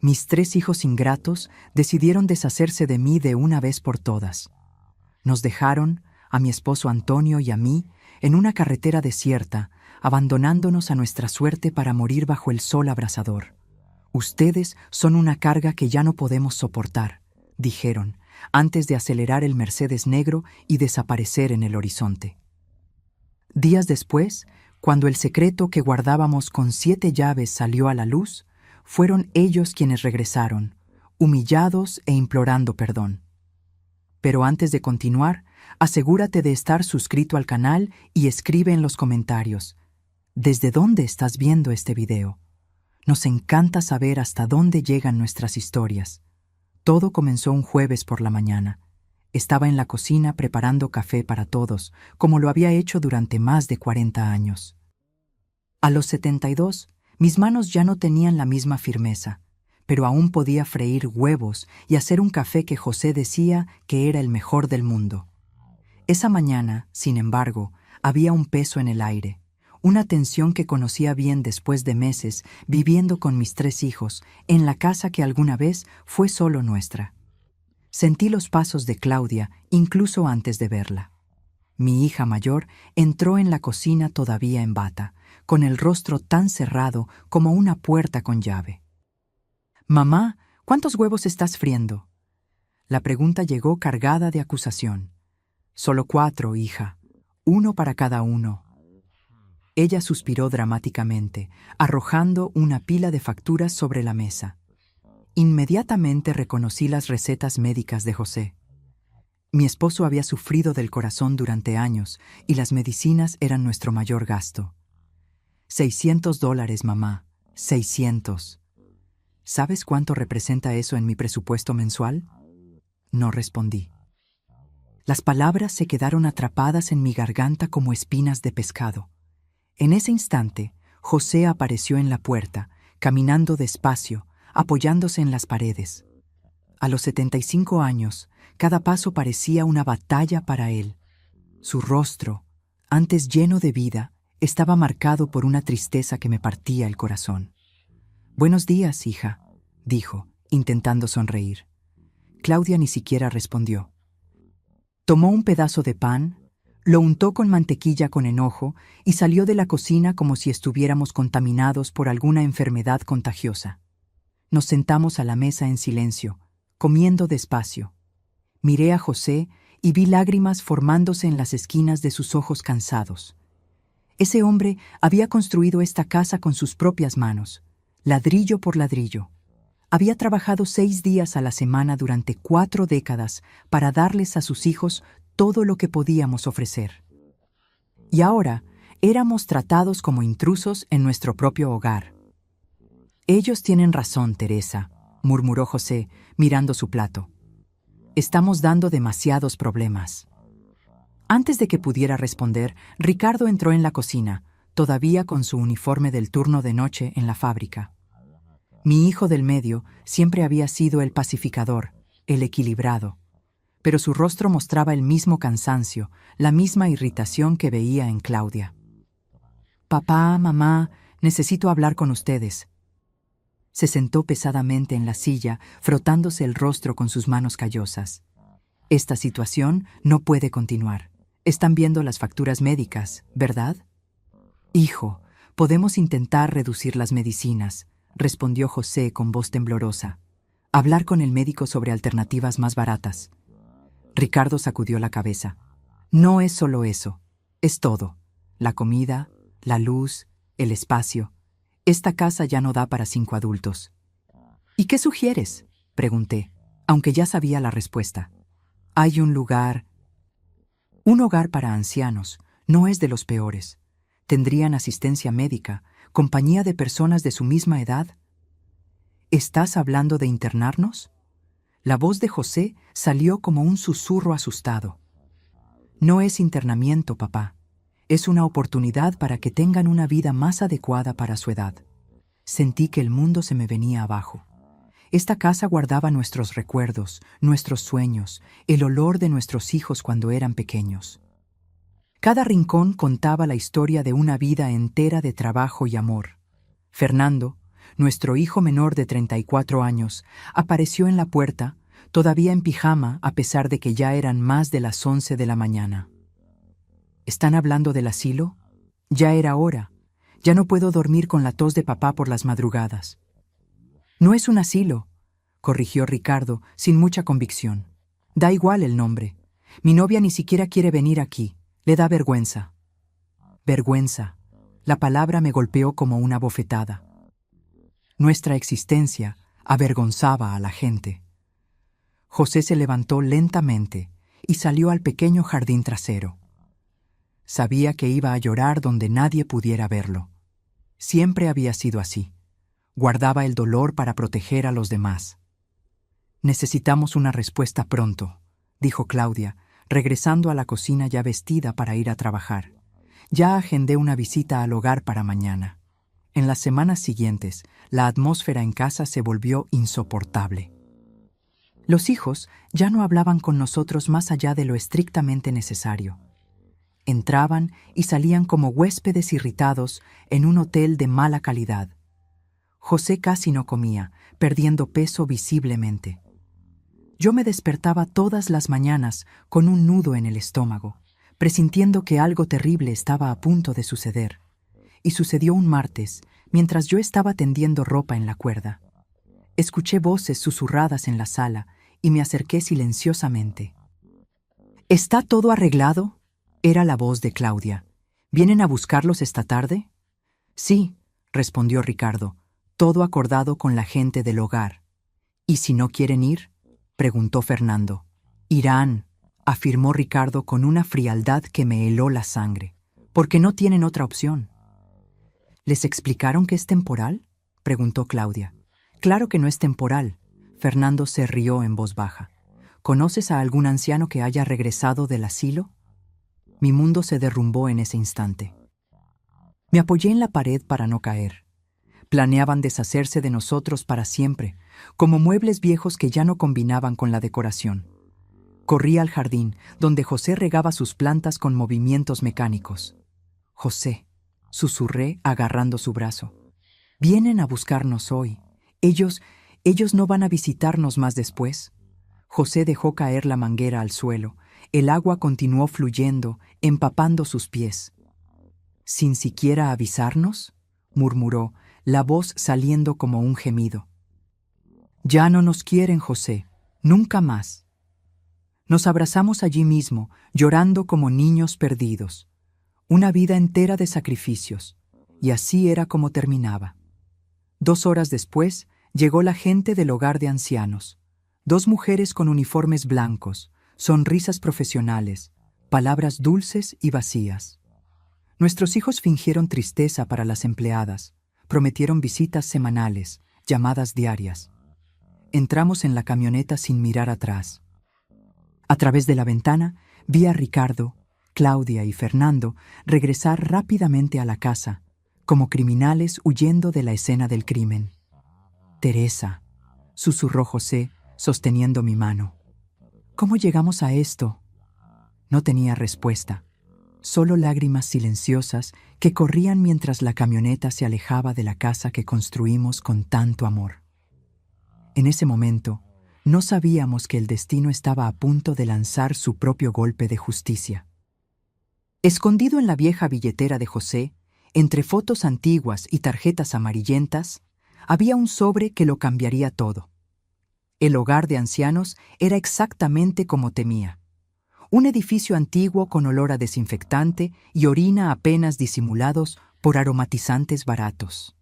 Mis 3 hijos ingratos decidieron deshacerse de mí de una vez por todas. Nos dejaron, a mi esposo Antonio y a mí, en una carretera desierta, abandonándonos a nuestra suerte para morir bajo el sol abrasador. Ustedes son una carga que ya no podemos soportar, dijeron, antes de acelerar el Mercedes negro y desaparecer en el horizonte. Días después, cuando el secreto que guardábamos con 7 llaves salió a la luz, fueron ellos quienes regresaron, humillados e implorando perdón. Pero antes de continuar, asegúrate de estar suscrito al canal y escribe en los comentarios, ¿desde dónde estás viendo este video? Nos encanta saber hasta dónde llegan nuestras historias. Todo comenzó un jueves por la mañana. Estaba en la cocina preparando café para todos, como lo había hecho durante más de 40 años. A los 72, mis manos ya no tenían la misma firmeza, pero aún podía freír huevos y hacer un café que José decía que era el mejor del mundo. Esa mañana, sin embargo, había un peso en el aire, una tensión que conocía bien después de meses viviendo con mis 3 hijos en la casa que alguna vez fue solo nuestra. Sentí los pasos de Claudia incluso antes de verla. Mi hija mayor entró en la cocina todavía en bata, con el rostro tan cerrado como una puerta con llave. «Mamá, ¿cuántos huevos estás friendo?» La pregunta llegó cargada de acusación. «Solo 4, hija. 1 para cada uno». Ella suspiró dramáticamente, arrojando una pila de facturas sobre la mesa. Inmediatamente reconocí las recetas médicas de José. Mi esposo había sufrido del corazón durante años y las medicinas eran nuestro mayor gasto. $600, mamá. 600. ¿Sabes cuánto representa eso en mi presupuesto mensual? No respondí. Las palabras se quedaron atrapadas en mi garganta como espinas de pescado. En ese instante, José apareció en la puerta, caminando despacio, apoyándose en las paredes. A los 75 años, cada paso parecía una batalla para él. Su rostro, antes lleno de vida, estaba marcado por una tristeza que me partía el corazón. «Buenos días, hija», dijo, intentando sonreír. Claudia ni siquiera respondió. Tomó un pedazo de pan, lo untó con mantequilla con enojo y salió de la cocina como si estuviéramos contaminados por alguna enfermedad contagiosa. Nos sentamos a la mesa en silencio, comiendo despacio. Miré a José y vi lágrimas formándose en las esquinas de sus ojos cansados. Ese hombre había construido esta casa con sus propias manos, ladrillo por ladrillo. Había trabajado 6 días a la semana durante 4 décadas para darles a sus hijos todo lo que podíamos ofrecer. Y ahora éramos tratados como intrusos en nuestro propio hogar. «Ellos tienen razón, Teresa», murmuró José, mirando su plato. «Estamos dando demasiados problemas». Antes de que pudiera responder, Ricardo entró en la cocina, todavía con su uniforme del turno de noche en la fábrica. Mi hijo del medio siempre había sido el pacificador, el equilibrado, pero su rostro mostraba el mismo cansancio, la misma irritación que veía en Claudia. «Papá, mamá, necesito hablar con ustedes». Se sentó pesadamente en la silla, frotándose el rostro con sus manos callosas. «Esta situación no puede continuar. Están viendo las facturas médicas, ¿verdad?» «Hijo, podemos intentar reducir las medicinas», respondió José con voz temblorosa. «Hablar con el médico sobre alternativas más baratas». Ricardo sacudió la cabeza. «No es solo eso, es todo. La comida, la luz, el espacio. Esta casa ya no da para 5 adultos». «¿Y qué sugieres?», pregunté, aunque ya sabía la respuesta. «Hay un lugar». «Un hogar para ancianos. No es de los peores. Tendrían asistencia médica, compañía de personas de su misma edad». «¿Estás hablando de internarnos?». La voz de José salió como un susurro asustado. «No es internamiento, papá. Es una oportunidad para que tengan una vida más adecuada para su edad». Sentí que el mundo se me venía abajo. Esta casa guardaba nuestros recuerdos, nuestros sueños, el olor de nuestros hijos cuando eran pequeños. Cada rincón contaba la historia de una vida entera de trabajo y amor. Fernando, nuestro hijo menor de 34 años, apareció en la puerta, todavía en pijama a pesar de que ya eran más de las 11 de la mañana. ¿Están hablando del asilo? Ya era hora. Ya no puedo dormir con la tos de papá por las madrugadas. No es un asilo, corrigió Ricardo sin mucha convicción. Da igual el nombre. Mi novia ni siquiera quiere venir aquí. Le da vergüenza. Vergüenza. La palabra me golpeó como una bofetada. Nuestra existencia avergonzaba a la gente. José se levantó lentamente y salió al pequeño jardín trasero. Sabía que iba a llorar donde nadie pudiera verlo. Siempre había sido así. Guardaba el dolor para proteger a los demás. Necesitamos una respuesta pronto, dijo Claudia, regresando a la cocina ya vestida para ir a trabajar. Ya agendé una visita al hogar para mañana. En las semanas siguientes, la atmósfera en casa se volvió insoportable. Los hijos ya no hablaban con nosotros más allá de lo estrictamente necesario. Entraban y salían como huéspedes irritados en un hotel de mala calidad. José casi no comía, perdiendo peso visiblemente. Yo me despertaba todas las mañanas con un nudo en el estómago, presintiendo que algo terrible estaba a punto de suceder. Y sucedió un martes, mientras yo estaba tendiendo ropa en la cuerda. Escuché voces susurradas en la sala y me acerqué silenciosamente. ¿Está todo arreglado? Era la voz de Claudia. ¿Vienen a buscarlos esta tarde? Sí, respondió Ricardo, todo acordado con la gente del hogar. ¿Y si no quieren ir? Preguntó Fernando. Irán, afirmó Ricardo con una frialdad que me heló la sangre, porque no tienen otra opción. ¿Les explicaron que es temporal? Preguntó Claudia. Claro que no es temporal. Fernando se rió en voz baja. ¿Conoces a algún anciano que haya regresado del asilo? Mi mundo se derrumbó en ese instante. Me apoyé en la pared para no caer. Planeaban deshacerse de nosotros para siempre, como muebles viejos que ya no combinaban con la decoración. Corrí al jardín, donde José regaba sus plantas con movimientos mecánicos. José, susurré agarrando su brazo. Vienen a buscarnos hoy. Ellos no van a visitarnos más después. José dejó caer la manguera al suelo. El agua continuó fluyendo, empapando sus pies. ¿Sin siquiera avisarnos?, murmuró, la voz saliendo como un gemido. Ya no nos quieren, José, nunca más. Nos abrazamos allí mismo, llorando como niños perdidos. Una vida entera de sacrificios, y así era como terminaba. 2 horas después, llegó la gente del hogar de ancianos. 2 mujeres con uniformes blancos, sonrisas profesionales, palabras dulces y vacías. Nuestros hijos fingieron tristeza para las empleadas, prometieron visitas semanales, llamadas diarias. Entramos en la camioneta sin mirar atrás. A través de la ventana vi a Ricardo, Claudia y Fernando regresar rápidamente a la casa, como criminales huyendo de la escena del crimen. Teresa, susurró José, sosteniendo mi mano. ¿Cómo llegamos a esto? No tenía respuesta, solo lágrimas silenciosas que corrían mientras la camioneta se alejaba de la casa que construimos con tanto amor. En ese momento, no sabíamos que el destino estaba a punto de lanzar su propio golpe de justicia. Escondido en la vieja billetera de José, entre fotos antiguas y tarjetas amarillentas, había un sobre que lo cambiaría todo. El hogar de ancianos era exactamente como temía. Un edificio antiguo con olor a desinfectante y orina apenas disimulados por aromatizantes baratos.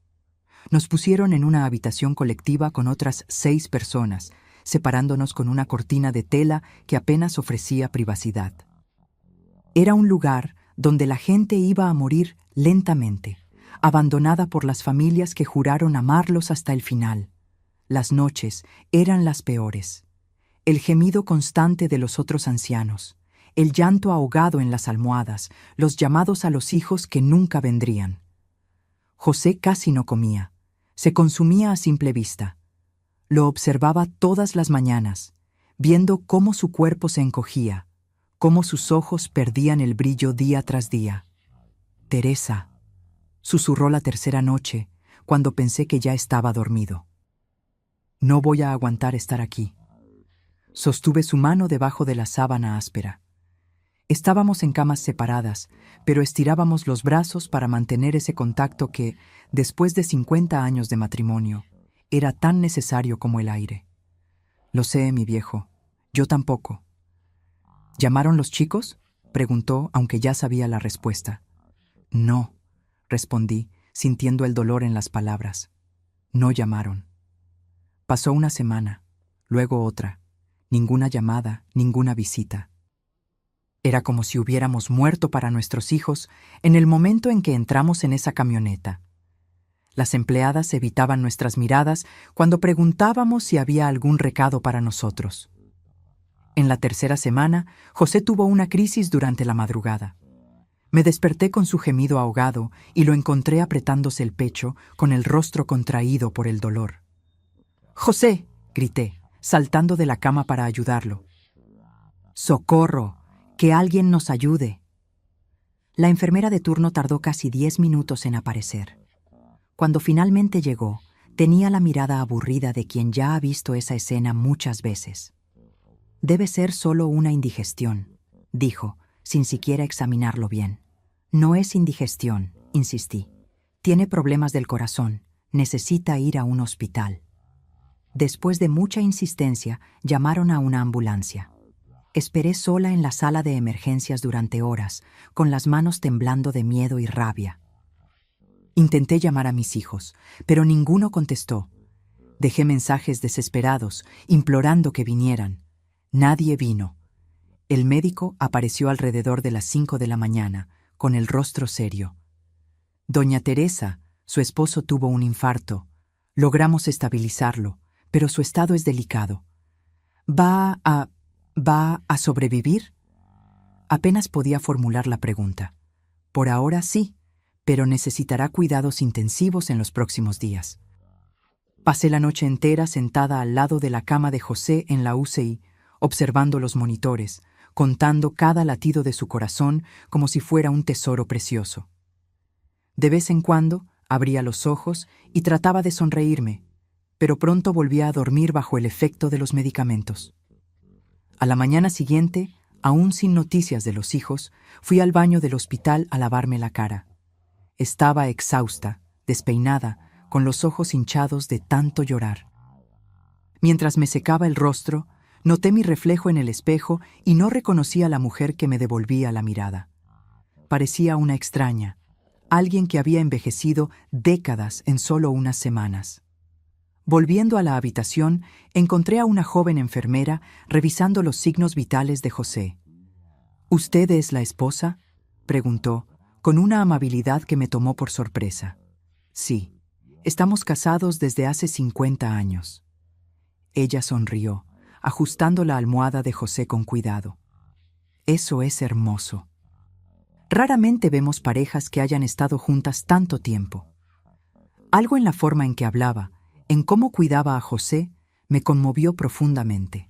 Nos pusieron en una habitación colectiva con otras 6 personas, separándonos con una cortina de tela que apenas ofrecía privacidad. Era un lugar donde la gente iba a morir lentamente, abandonada por las familias que juraron amarlos hasta el final. Las noches eran las peores. El gemido constante de los otros ancianos, el llanto ahogado en las almohadas, los llamados a los hijos que nunca vendrían. José casi no comía, se consumía a simple vista. Lo observaba todas las mañanas, viendo cómo su cuerpo se encogía, cómo sus ojos perdían el brillo día tras día. Teresa, susurró la tercera noche, cuando pensé que ya estaba dormido. No voy a aguantar estar aquí. Sostuve su mano debajo de la sábana áspera. Estábamos en camas separadas, pero estirábamos los brazos para mantener ese contacto que, después de 50 años de matrimonio, era tan necesario como el aire. Lo sé, mi viejo. Yo tampoco. ¿Llamaron los chicos?, preguntó, aunque ya sabía la respuesta. No, respondí, sintiendo el dolor en las palabras. No llamaron. Pasó una semana, luego otra. Ninguna llamada, ninguna visita. Era como si hubiéramos muerto para nuestros hijos en el momento en que entramos en esa camioneta. Las empleadas evitaban nuestras miradas cuando preguntábamos si había algún recado para nosotros. En la tercera semana, José tuvo una crisis durante la madrugada. Me desperté con su gemido ahogado y lo encontré apretándose el pecho, con el rostro contraído por el dolor. «¡José!», grité, saltando de la cama para ayudarlo. «¡Socorro! ¡Que alguien nos ayude!». La enfermera de turno tardó casi 10 minutos en aparecer. Cuando finalmente llegó, tenía la mirada aburrida de quien ya ha visto esa escena muchas veces. «Debe ser solo una indigestión», dijo, sin siquiera examinarlo bien. «No es indigestión», insistí. «Tiene problemas del corazón. Necesita ir a un hospital». Después de mucha insistencia, llamaron a una ambulancia. Esperé sola en la sala de emergencias durante horas, con las manos temblando de miedo y rabia. Intenté llamar a mis hijos, pero ninguno contestó. Dejé mensajes desesperados, implorando que vinieran. Nadie vino. El médico apareció alrededor de las 5 de la mañana, con el rostro serio. Doña Teresa, su esposo, tuvo un infarto. Logramos estabilizarlo, pero su estado es delicado. ¿Va a sobrevivir? Apenas podía formular la pregunta. Por ahora sí, pero necesitará cuidados intensivos en los próximos días. Pasé la noche entera sentada al lado de la cama de José en la UCI, observando los monitores, contando cada latido de su corazón como si fuera un tesoro precioso. De vez en cuando abría los ojos y trataba de sonreírme, pero pronto volvía a dormir bajo el efecto de los medicamentos. A la mañana siguiente, aún sin noticias de los hijos, fui al baño del hospital a lavarme la cara. Estaba exhausta, despeinada, con los ojos hinchados de tanto llorar. Mientras me secaba el rostro, noté mi reflejo en el espejo y no reconocí a la mujer que me devolvía la mirada. Parecía una extraña, alguien que había envejecido décadas en solo unas semanas. Volviendo a la habitación, encontré a una joven enfermera revisando los signos vitales de José. «¿Usted es la esposa?», preguntó, con una amabilidad que me tomó por sorpresa. «Sí, estamos casados desde hace 50 años». Ella sonrió, ajustando la almohada de José con cuidado. «Eso es hermoso. Raramente vemos parejas que hayan estado juntas tanto tiempo». Algo en la forma en que hablaba, en cómo cuidaba a José, me conmovió profundamente.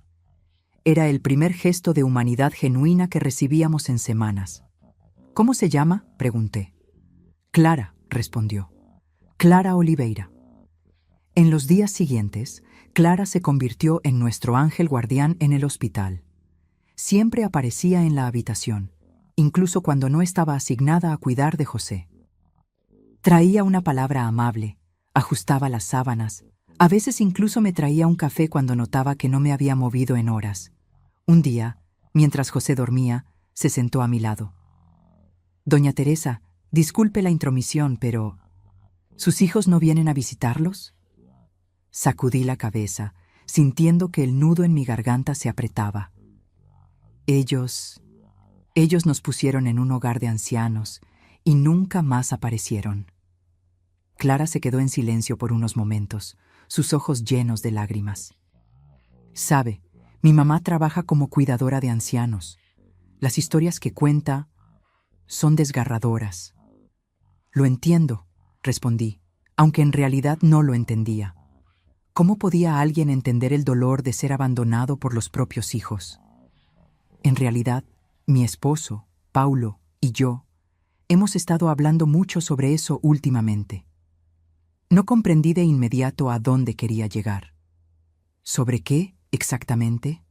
Era el primer gesto de humanidad genuina que recibíamos en semanas. «¿Cómo se llama?», pregunté. «Clara», respondió. «Clara Oliveira». En los días siguientes, Clara se convirtió en nuestro ángel guardián en el hospital. Siempre aparecía en la habitación, incluso cuando no estaba asignada a cuidar de José. Traía una palabra amable, ajustaba las sábanas, a veces incluso me traía un café cuando notaba que no me había movido en horas. Un día, mientras José dormía, se sentó a mi lado. «Doña Teresa, disculpe la intromisión, pero ¿sus hijos no vienen a visitarlos?». Sacudí la cabeza, sintiendo que el nudo en mi garganta se apretaba. Ellos nos pusieron en un hogar de ancianos y nunca más aparecieron». Clara se quedó en silencio por unos momentos, sus ojos llenos de lágrimas. «Sabe, mi mamá trabaja como cuidadora de ancianos. Las historias que cuenta son desgarradoras». «Lo entiendo», respondí, aunque en realidad no lo entendía. ¿Cómo podía alguien entender el dolor de ser abandonado por los propios hijos? En realidad, mi esposo, Paulo, y yo hemos estado hablando mucho sobre eso últimamente. No comprendí de inmediato a dónde quería llegar. ¿Sobre qué, exactamente?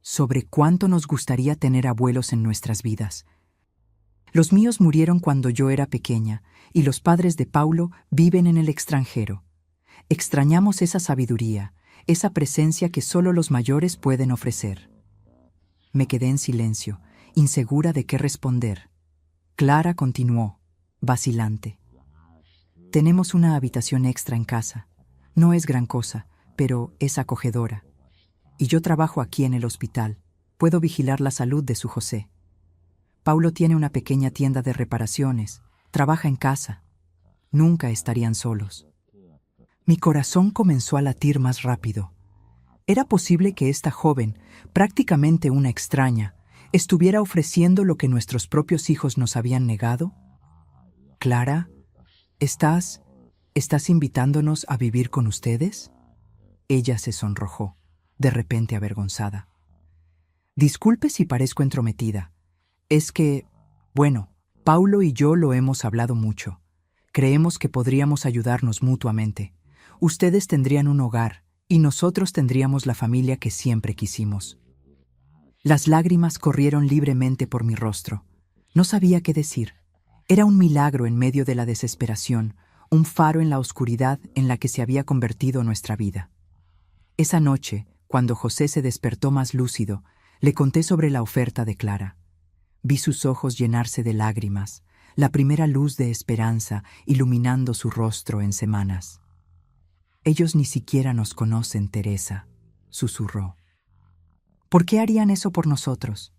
Sobre cuánto nos gustaría tener abuelos en nuestras vidas. Los míos murieron cuando yo era pequeña, y los padres de Paulo viven en el extranjero. Extrañamos esa sabiduría, esa presencia que solo los mayores pueden ofrecer. Me quedé en silencio, insegura de qué responder. Clara continuó, vacilante. Tenemos una habitación extra en casa. No es gran cosa, pero es acogedora. Y yo trabajo aquí en el hospital. Puedo vigilar la salud de su José. Paulo tiene una pequeña tienda de reparaciones. Trabaja en casa. Nunca estarían solos. Mi corazón comenzó a latir más rápido. ¿Era posible que esta joven, prácticamente una extraña, estuviera ofreciendo lo que nuestros propios hijos nos habían negado? Clara, ¿estás invitándonos a vivir con ustedes? Ella se sonrojó, de repente avergonzada. Disculpe si parezco entrometida. Es que, bueno, Paulo y yo lo hemos hablado mucho. Creemos que podríamos ayudarnos mutuamente. Ustedes tendrían un hogar y nosotros tendríamos la familia que siempre quisimos. Las lágrimas corrieron libremente por mi rostro. No sabía qué decir. Era un milagro en medio de la desesperación, un faro en la oscuridad en la que se había convertido nuestra vida. Esa noche, cuando José se despertó más lúcido, le conté sobre la oferta de Clara. Vi sus ojos llenarse de lágrimas, la primera luz de esperanza iluminando su rostro en semanas. Ellos ni siquiera nos conocen, Teresa, susurró. ¿Por qué harían eso por nosotros?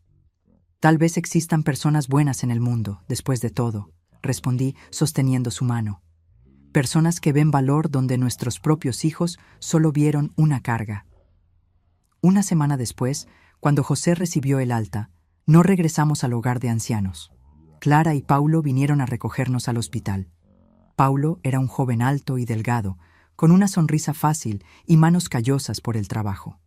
Tal vez existan personas buenas en el mundo, después de todo, respondí sosteniendo su mano. Personas que ven valor donde nuestros propios hijos solo vieron una carga. Una semana después, cuando José recibió el alta, no regresamos al hogar de ancianos. Clara y Paulo vinieron a recogernos al hospital. Paulo era un joven alto y delgado, con una sonrisa fácil y manos callosas por el trabajo.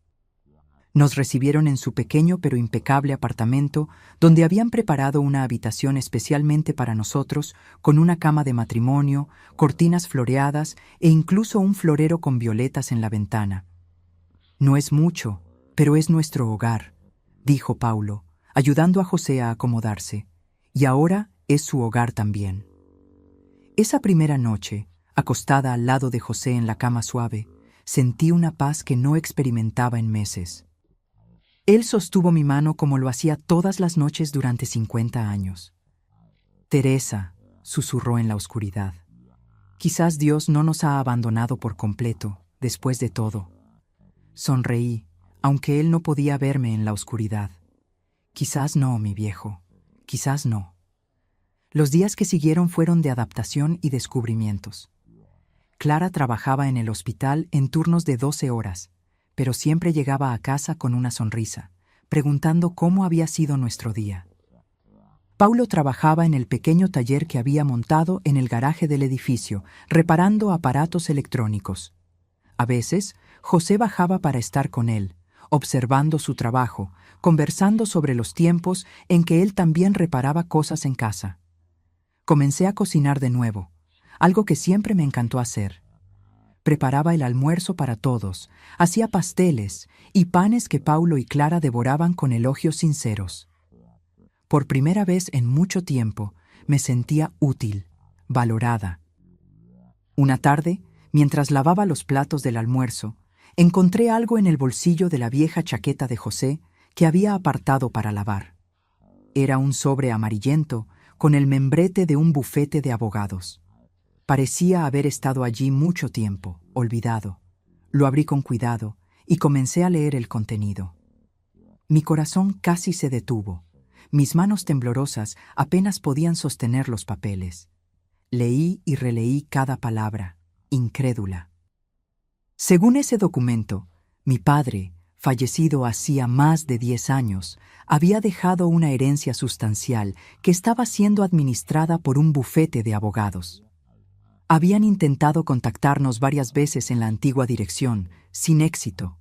Nos recibieron en su pequeño pero impecable apartamento, donde habían preparado una habitación especialmente para nosotros, con una cama de matrimonio, cortinas floreadas e incluso un florero con violetas en la ventana. No es mucho, pero es nuestro hogar, dijo Paulo, ayudando a José a acomodarse, y ahora es su hogar también. Esa primera noche, acostada al lado de José en la cama suave, sentí una paz que no experimentaba en meses. Él sostuvo mi mano como lo hacía todas las noches durante 50 años. Teresa, susurró en la oscuridad. Quizás Dios no nos ha abandonado por completo, después de todo. Sonreí, aunque él no podía verme en la oscuridad. Quizás no, mi viejo, quizás no. Los días que siguieron fueron de adaptación y descubrimientos. Clara trabajaba en el hospital en turnos de 12 horas, pero siempre llegaba a casa con una sonrisa, preguntando cómo había sido nuestro día. Paulo trabajaba en el pequeño taller que había montado en el garaje del edificio, reparando aparatos electrónicos. A veces, José bajaba para estar con él, observando su trabajo, conversando sobre los tiempos en que él también reparaba cosas en casa. Comencé a cocinar de nuevo, algo que siempre me encantó hacer. Preparaba el almuerzo para todos, hacía pasteles y panes que Paulo y Clara devoraban con elogios sinceros. Por primera vez en mucho tiempo me sentía útil, valorada. Una tarde, mientras lavaba los platos del almuerzo, encontré algo en el bolsillo de la vieja chaqueta de José que había apartado para lavar. Era un sobre amarillento con el membrete de un bufete de abogados. Parecía haber estado allí mucho tiempo, olvidado. Lo abrí con cuidado y comencé a leer el contenido. Mi corazón casi se detuvo. Mis manos temblorosas apenas podían sostener los papeles. Leí y releí cada palabra, incrédula. Según ese documento, mi padre, fallecido hacía más de 10 años, había dejado una herencia sustancial que estaba siendo administrada por un bufete de abogados. Habían intentado contactarnos varias veces en la antigua dirección, sin éxito.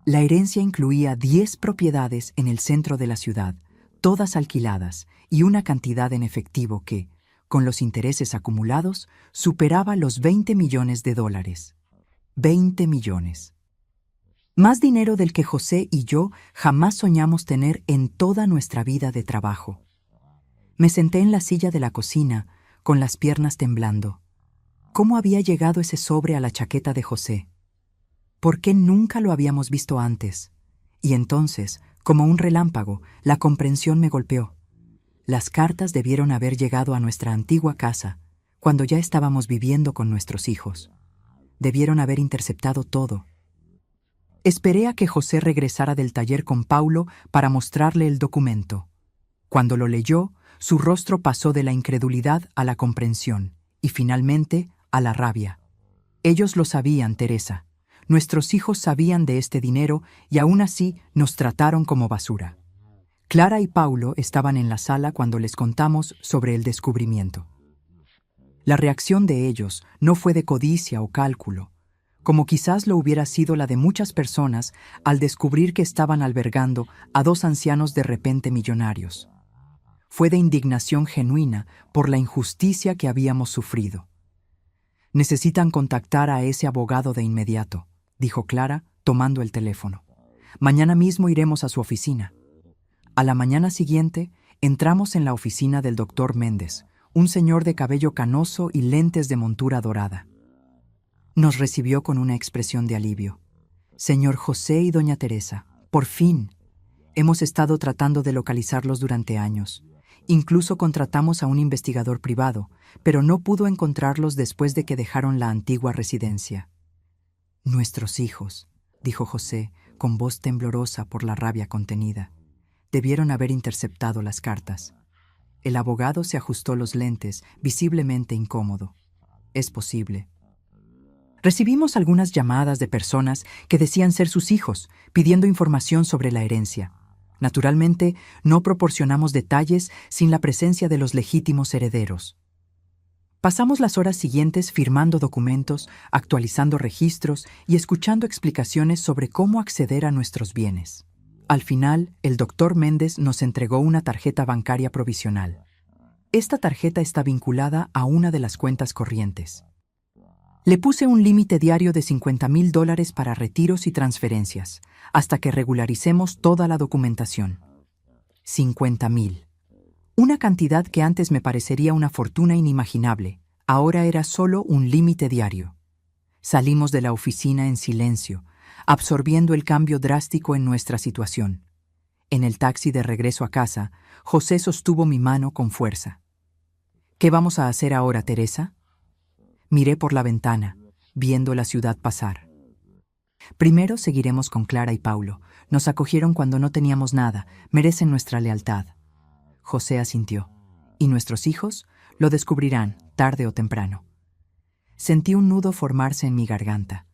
La herencia incluía 10 propiedades en el centro de la ciudad, todas alquiladas, y una cantidad en efectivo que, con los intereses acumulados, superaba los $20 millones. 20 millones. Más dinero del que José y yo jamás soñamos tener en toda nuestra vida de trabajo. Me senté en la silla de la cocina, con las piernas temblando. ¿Cómo había llegado ese sobre a la chaqueta de José? ¿Por qué nunca lo habíamos visto antes? Y entonces, como un relámpago, la comprensión me golpeó. Las cartas debieron haber llegado a nuestra antigua casa, cuando ya estábamos viviendo con nuestros hijos. Debieron haber interceptado todo. Esperé a que José regresara del taller con Paulo para mostrarle el documento. Cuando lo leyó, su rostro pasó de la incredulidad a la comprensión y finalmente a la rabia. Ellos lo sabían, Teresa. Nuestros hijos sabían de este dinero y aún así nos trataron como basura. Clara y Paulo estaban en la sala cuando les contamos sobre el descubrimiento. La reacción de ellos no fue de codicia o cálculo, como quizás lo hubiera sido la de muchas personas al descubrir que estaban albergando a dos ancianos de repente millonarios. Fue de indignación genuina por la injusticia que habíamos sufrido. «Necesitan contactar a ese abogado de inmediato», dijo Clara, tomando el teléfono. «Mañana mismo iremos a su oficina». A la mañana siguiente, entramos en la oficina del doctor Méndez, un señor de cabello canoso y lentes de montura dorada. Nos recibió con una expresión de alivio. «Señor José y doña Teresa, por fin. Hemos estado tratando de localizarlos durante años. Incluso contratamos a un investigador privado, pero no pudo encontrarlos después de que dejaron la antigua residencia». «Nuestros hijos», dijo José, con voz temblorosa por la rabia contenida. «Debieron haber interceptado las cartas». El abogado se ajustó los lentes, visiblemente incómodo. «Es posible». Recibimos algunas llamadas de personas que decían ser sus hijos, pidiendo información sobre la herencia. Naturalmente, no proporcionamos detalles sin la presencia de los legítimos herederos. Pasamos las horas siguientes firmando documentos, actualizando registros y escuchando explicaciones sobre cómo acceder a nuestros bienes. Al final, el doctor Méndez nos entregó una tarjeta bancaria provisional. Esta tarjeta está vinculada a una de las cuentas corrientes. Le puse un límite diario de $50,000 para retiros y transferencias, hasta que regularicemos toda la documentación. 50,000. Una cantidad que antes me parecería una fortuna inimaginable, ahora era solo un límite diario. Salimos de la oficina en silencio, absorbiendo el cambio drástico en nuestra situación. En el taxi de regreso a casa, José sostuvo mi mano con fuerza. «¿Qué vamos a hacer ahora, Teresa?» Miré por la ventana, viendo la ciudad pasar. «Primero seguiremos con Clara y Paulo. Nos acogieron cuando no teníamos nada, merecen nuestra lealtad». José asintió. «¿Y nuestros hijos? Lo descubrirán, tarde o temprano». Sentí un nudo formarse en mi garganta.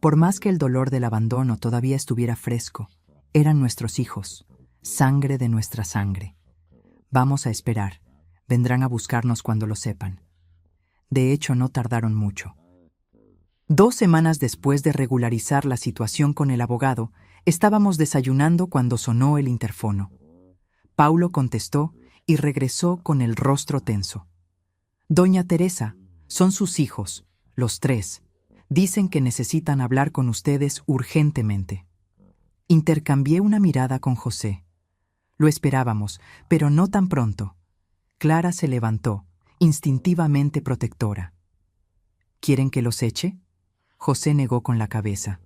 Por más que el dolor del abandono todavía estuviera fresco, eran nuestros hijos, sangre de nuestra sangre. Vamos a esperar. Vendrán a buscarnos cuando lo sepan. De hecho, no tardaron mucho. 2 semanas después de regularizar la situación con el abogado, estábamos desayunando cuando sonó el interfono. Paulo contestó y regresó con el rostro tenso. «Doña Teresa, son sus hijos, los 3. Dicen que necesitan hablar con ustedes urgentemente». Intercambié una mirada con José. Lo esperábamos, pero no tan pronto. Clara se levantó, instintivamente protectora. «¿Quieren que los eche?» José negó con la cabeza.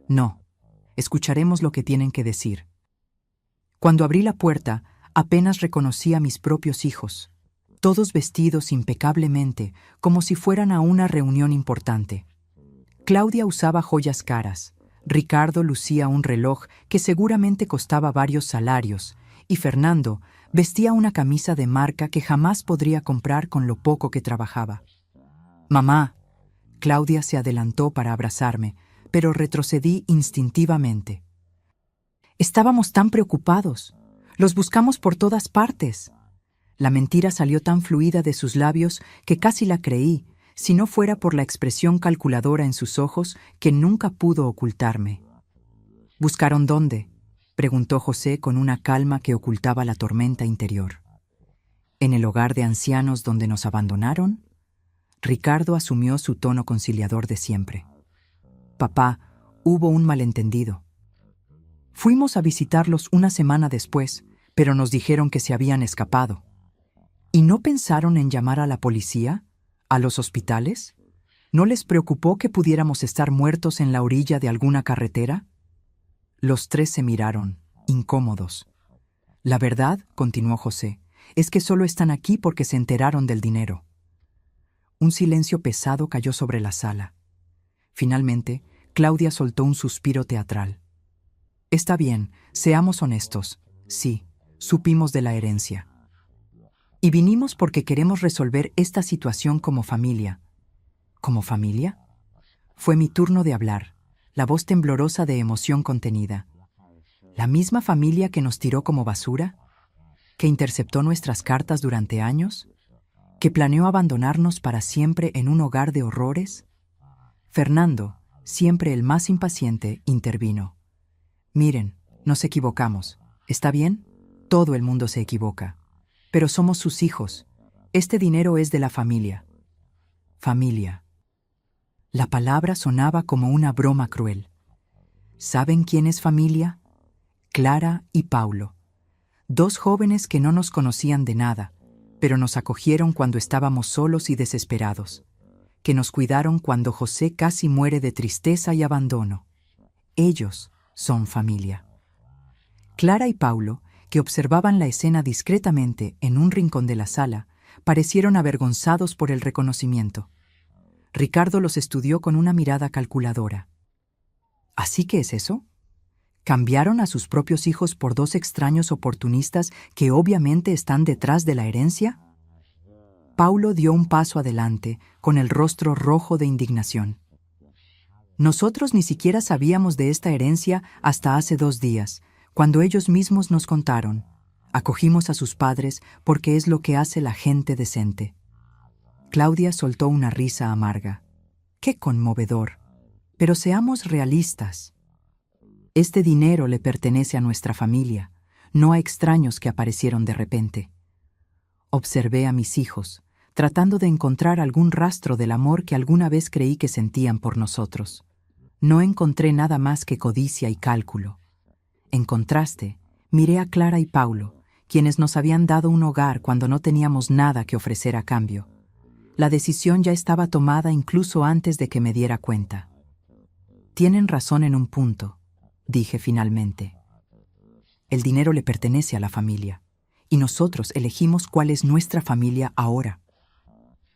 «No, escucharemos lo que tienen que decir». Cuando abrí la puerta, apenas reconocí a mis propios hijos, todos vestidos impecablemente, como si fueran a una reunión importante. Claudia usaba joyas caras, Ricardo lucía un reloj que seguramente costaba varios salarios, y Fernando vestía una camisa de marca que jamás podría comprar con lo poco que trabajaba. «Mamá». Claudia se adelantó para abrazarme, pero retrocedí instintivamente. «Estábamos tan preocupados. Los buscamos por todas partes». La mentira salió tan fluida de sus labios que casi la creí, si no fuera por la expresión calculadora en sus ojos que nunca pudo ocultarme. «¿Buscaron dónde?», preguntó José con una calma que ocultaba la tormenta interior. ¿En el hogar de ancianos donde nos abandonaron? Ricardo asumió su tono conciliador de siempre. Papá, hubo un malentendido. Fuimos a visitarlos una semana después, pero nos dijeron que se habían escapado. ¿Y no pensaron en llamar a la policía? ¿A los hospitales? ¿No les preocupó que pudiéramos estar muertos en la orilla de alguna carretera? Los tres se miraron, incómodos. La verdad, continuó José, es que solo están aquí porque se enteraron del dinero. Un silencio pesado cayó sobre la sala. Finalmente, Claudia soltó un suspiro teatral. Está bien, seamos honestos. Sí, supimos de la herencia. Y vinimos porque queremos resolver esta situación como familia. ¿Como familia? Fue mi turno de hablar, la voz temblorosa de emoción contenida. ¿La misma familia que nos tiró como basura? ¿Que interceptó nuestras cartas durante años? ¿Que planeó abandonarnos para siempre en un hogar de horrores? Fernando, siempre el más impaciente, intervino. Miren, nos equivocamos. ¿Está bien? Todo el mundo se equivoca. Pero somos sus hijos. Este dinero es de la familia. Familia. La palabra sonaba como una broma cruel. ¿Saben quién es familia? Clara y Paulo. Dos jóvenes que no nos conocían de nada, pero nos acogieron cuando estábamos solos y desesperados. Que nos cuidaron cuando José casi muere de tristeza y abandono. Ellos son familia. Clara y Paulo, que observaban la escena discretamente en un rincón de la sala, parecieron avergonzados por el reconocimiento. Ricardo los estudió con una mirada calculadora. ¿Así que es eso? ¿Cambiaron a sus propios hijos por dos extraños oportunistas que obviamente están detrás de la herencia? Paulo dio un paso adelante, con el rostro rojo de indignación. Nosotros ni siquiera sabíamos de esta herencia hasta hace 2 días, cuando ellos mismos nos contaron. Acogimos a sus padres porque es lo que hace la gente decente. Claudia soltó una risa amarga. ¡Qué conmovedor! Pero seamos realistas. Este dinero le pertenece a nuestra familia, no a extraños que aparecieron de repente. Observé a mis hijos, tratando de encontrar algún rastro del amor que alguna vez creí que sentían por nosotros. No encontré nada más que codicia y cálculo. En contraste, miré a Clara y Paulo, quienes nos habían dado un hogar cuando no teníamos nada que ofrecer a cambio. La decisión ya estaba tomada incluso antes de que me diera cuenta. Tienen razón en un punto, dije finalmente. El dinero le pertenece a la familia, y nosotros elegimos cuál es nuestra familia ahora.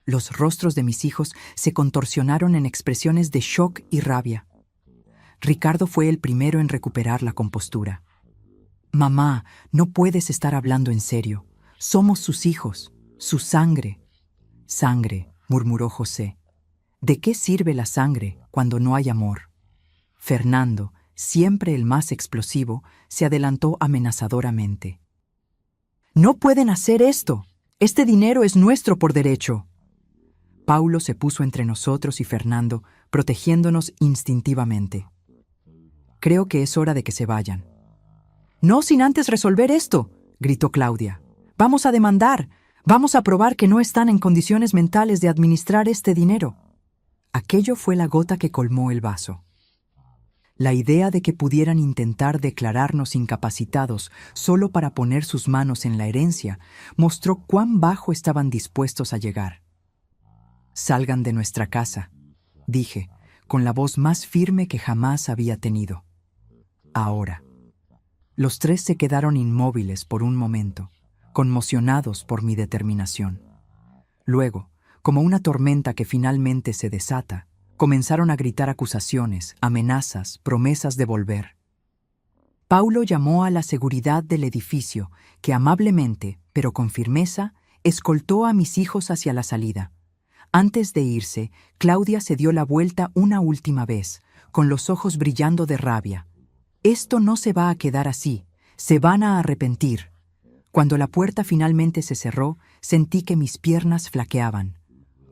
Los rostros de mis hijos se contorsionaron en expresiones de shock y rabia. Ricardo fue el primero en recuperar la compostura. Mamá, no puedes estar hablando en serio. Somos sus hijos, su sangre. Sangre, murmuró José. ¿De qué sirve la sangre cuando no hay amor? Fernando, siempre el más explosivo, se adelantó amenazadoramente. ¡No pueden hacer esto! Este dinero es nuestro por derecho. Paulo se puso entre nosotros y Fernando, protegiéndonos instintivamente. Creo que es hora de que se vayan. No sin antes resolver esto, gritó Claudia. Vamos a demandar. Vamos a probar que no están en condiciones mentales de administrar este dinero. Aquello fue la gota que colmó el vaso. La idea de que pudieran intentar declararnos incapacitados solo para poner sus manos en la herencia mostró cuán bajo estaban dispuestos a llegar. Salgan de nuestra casa, dije, con la voz más firme que jamás había tenido. Ahora. Los tres se quedaron inmóviles por un momento, conmocionados por mi determinación. Luego, como una tormenta que finalmente se desata, comenzaron a gritar acusaciones, amenazas, promesas de volver. Paulo llamó a la seguridad del edificio, que amablemente, pero con firmeza, escoltó a mis hijos hacia la salida. Antes de irse, Claudia se dio la vuelta una última vez, con los ojos brillando de rabia. Esto no se va a quedar así, se van a arrepentir. Cuando la puerta finalmente se cerró, sentí que mis piernas flaqueaban.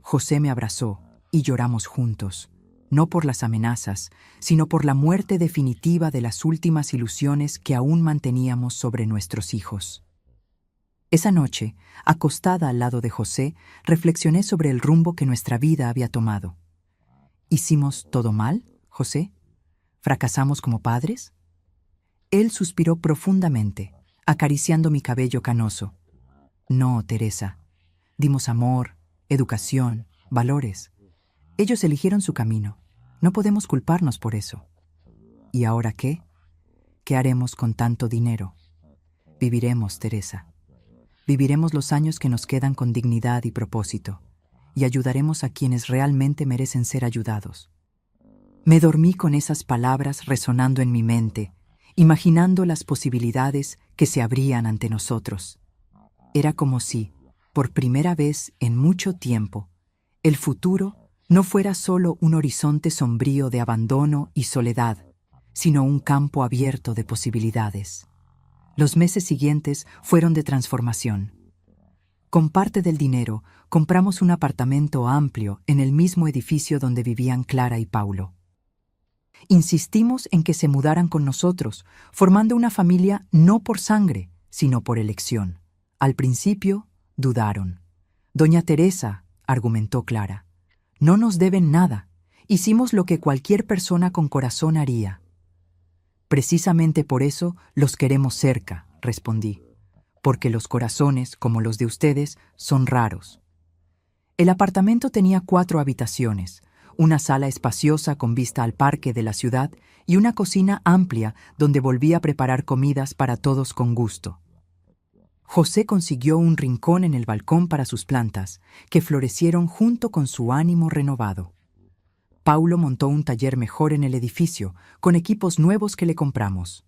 José me abrazó y lloramos juntos, no por las amenazas, sino por la muerte definitiva de las últimas ilusiones que aún manteníamos sobre nuestros hijos. Esa noche, acostada al lado de José, reflexioné sobre el rumbo que nuestra vida había tomado. ¿Hicimos todo mal, José? ¿Fracasamos como padres? Él suspiró profundamente, acariciando mi cabello canoso. No, Teresa. Dimos amor, educación, valores. Ellos eligieron su camino. No podemos culparnos por eso. ¿Y ahora qué? ¿Qué haremos con tanto dinero? Viviremos, Teresa. Viviremos los años que nos quedan con dignidad y propósito, y ayudaremos a quienes realmente merecen ser ayudados. Me dormí con esas palabras resonando en mi mente, imaginando las posibilidades que se abrían ante nosotros. Era como si, por primera vez en mucho tiempo, el futuro no fuera solo un horizonte sombrío de abandono y soledad, sino un campo abierto de posibilidades. Los meses siguientes fueron de transformación. Con parte del dinero, compramos un apartamento amplio en el mismo edificio donde vivían Clara y Paulo. Insistimos en que se mudaran con nosotros, formando una familia no por sangre, sino por elección. Al principio, dudaron. Doña Teresa, argumentó Clara, no nos deben nada. Hicimos lo que cualquier persona con corazón haría. Precisamente por eso los queremos cerca, respondí, porque los corazones, como los de ustedes, son raros. El apartamento tenía 4 habitaciones, una sala espaciosa con vista al parque de la ciudad y una cocina amplia donde volví a preparar comidas para todos con gusto. José consiguió un rincón en el balcón para sus plantas, que florecieron junto con su ánimo renovado. Paulo montó un taller mejor en el edificio, con equipos nuevos que le compramos.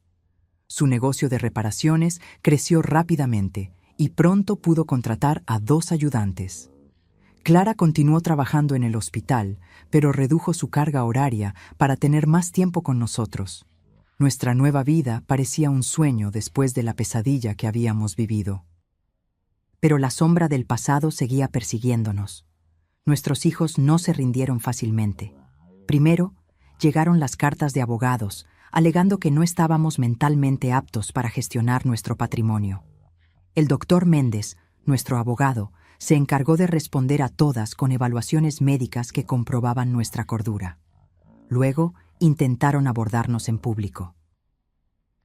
Su negocio de reparaciones creció rápidamente y pronto pudo contratar a 2 ayudantes. Clara continuó trabajando en el hospital, pero redujo su carga horaria para tener más tiempo con nosotros. Nuestra nueva vida parecía un sueño después de la pesadilla que habíamos vivido. Pero la sombra del pasado seguía persiguiéndonos. Nuestros hijos no se rindieron fácilmente. Primero, llegaron las cartas de abogados, alegando que no estábamos mentalmente aptos para gestionar nuestro patrimonio. El doctor Méndez, nuestro abogado, se encargó de responder a todas con evaluaciones médicas que comprobaban nuestra cordura. Luego, intentaron abordarnos en público.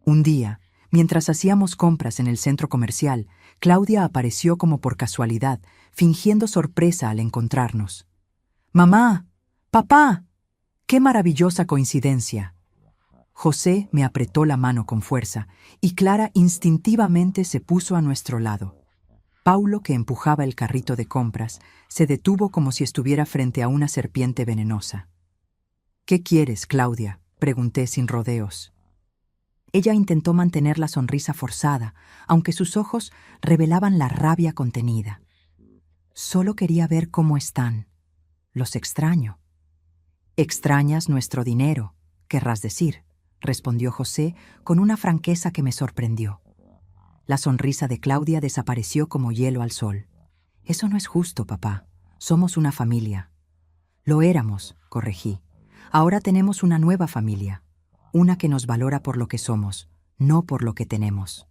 Un día, mientras hacíamos compras en el centro comercial, Claudia apareció como por casualidad, fingiendo sorpresa al encontrarnos. «¡Mamá! ¡Papá! ¡Qué maravillosa coincidencia!». José me apretó la mano con fuerza y Clara instintivamente se puso a nuestro lado. Paulo, que empujaba el carrito de compras, se detuvo como si estuviera frente a una serpiente venenosa. «¿Qué quieres, Claudia?», pregunté sin rodeos. Ella intentó mantener la sonrisa forzada, aunque sus ojos revelaban la rabia contenida. «Solo quería ver cómo están. Los extraño». «Extrañas nuestro dinero, querrás decir», respondió José con una franqueza que me sorprendió. La sonrisa de Claudia desapareció como hielo al sol. «Eso no es justo, papá. Somos una familia». «Lo éramos», corregí. «Ahora tenemos una nueva familia, una que nos valora por lo que somos, no por lo que tenemos».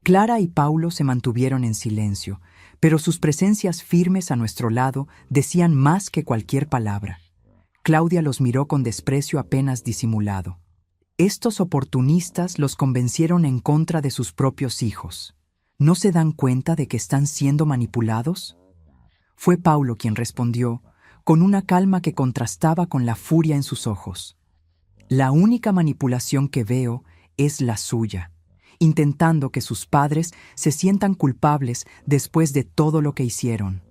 Clara y Paulo se mantuvieron en silencio, pero sus presencias firmes a nuestro lado decían más que cualquier palabra. Claudia los miró con desprecio apenas disimulado. Estos oportunistas los convencieron en contra de sus propios hijos. ¿No se dan cuenta de que están siendo manipulados? Fue Paulo quien respondió, con una calma que contrastaba con la furia en sus ojos. «La única manipulación que veo es la suya, intentando que sus padres se sientan culpables después de todo lo que hicieron».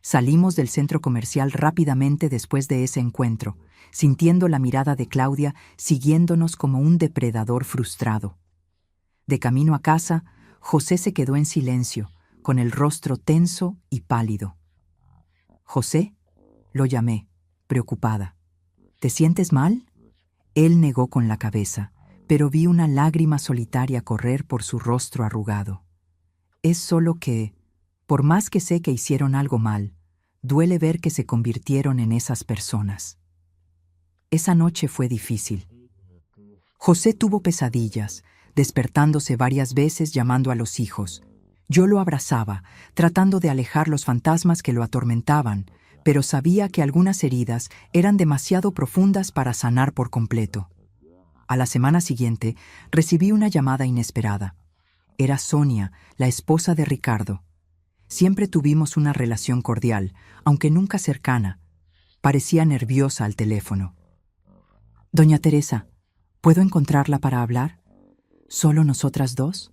Salimos del centro comercial rápidamente después de ese encuentro, sintiendo la mirada de Claudia siguiéndonos como un depredador frustrado. De camino a casa, José se quedó en silencio, con el rostro tenso y pálido. «José», lo llamé, preocupada. «¿Te sientes mal?». Él negó con la cabeza, pero vi una lágrima solitaria correr por su rostro arrugado. «Es solo que, por más que sé que hicieron algo mal, duele ver que se convirtieron en esas personas». Esa noche fue difícil. José tuvo pesadillas, despertándose varias veces llamando a los hijos, Yo lo abrazaba, tratando de alejar los fantasmas que lo atormentaban, pero sabía que algunas heridas eran demasiado profundas para sanar por completo. A la semana siguiente, recibí una llamada inesperada. Era Sonia, la esposa de Ricardo. Siempre tuvimos una relación cordial, aunque nunca cercana. Parecía nerviosa al teléfono. «Doña Teresa, ¿puedo encontrarla para hablar? ¿Solo nosotras dos?»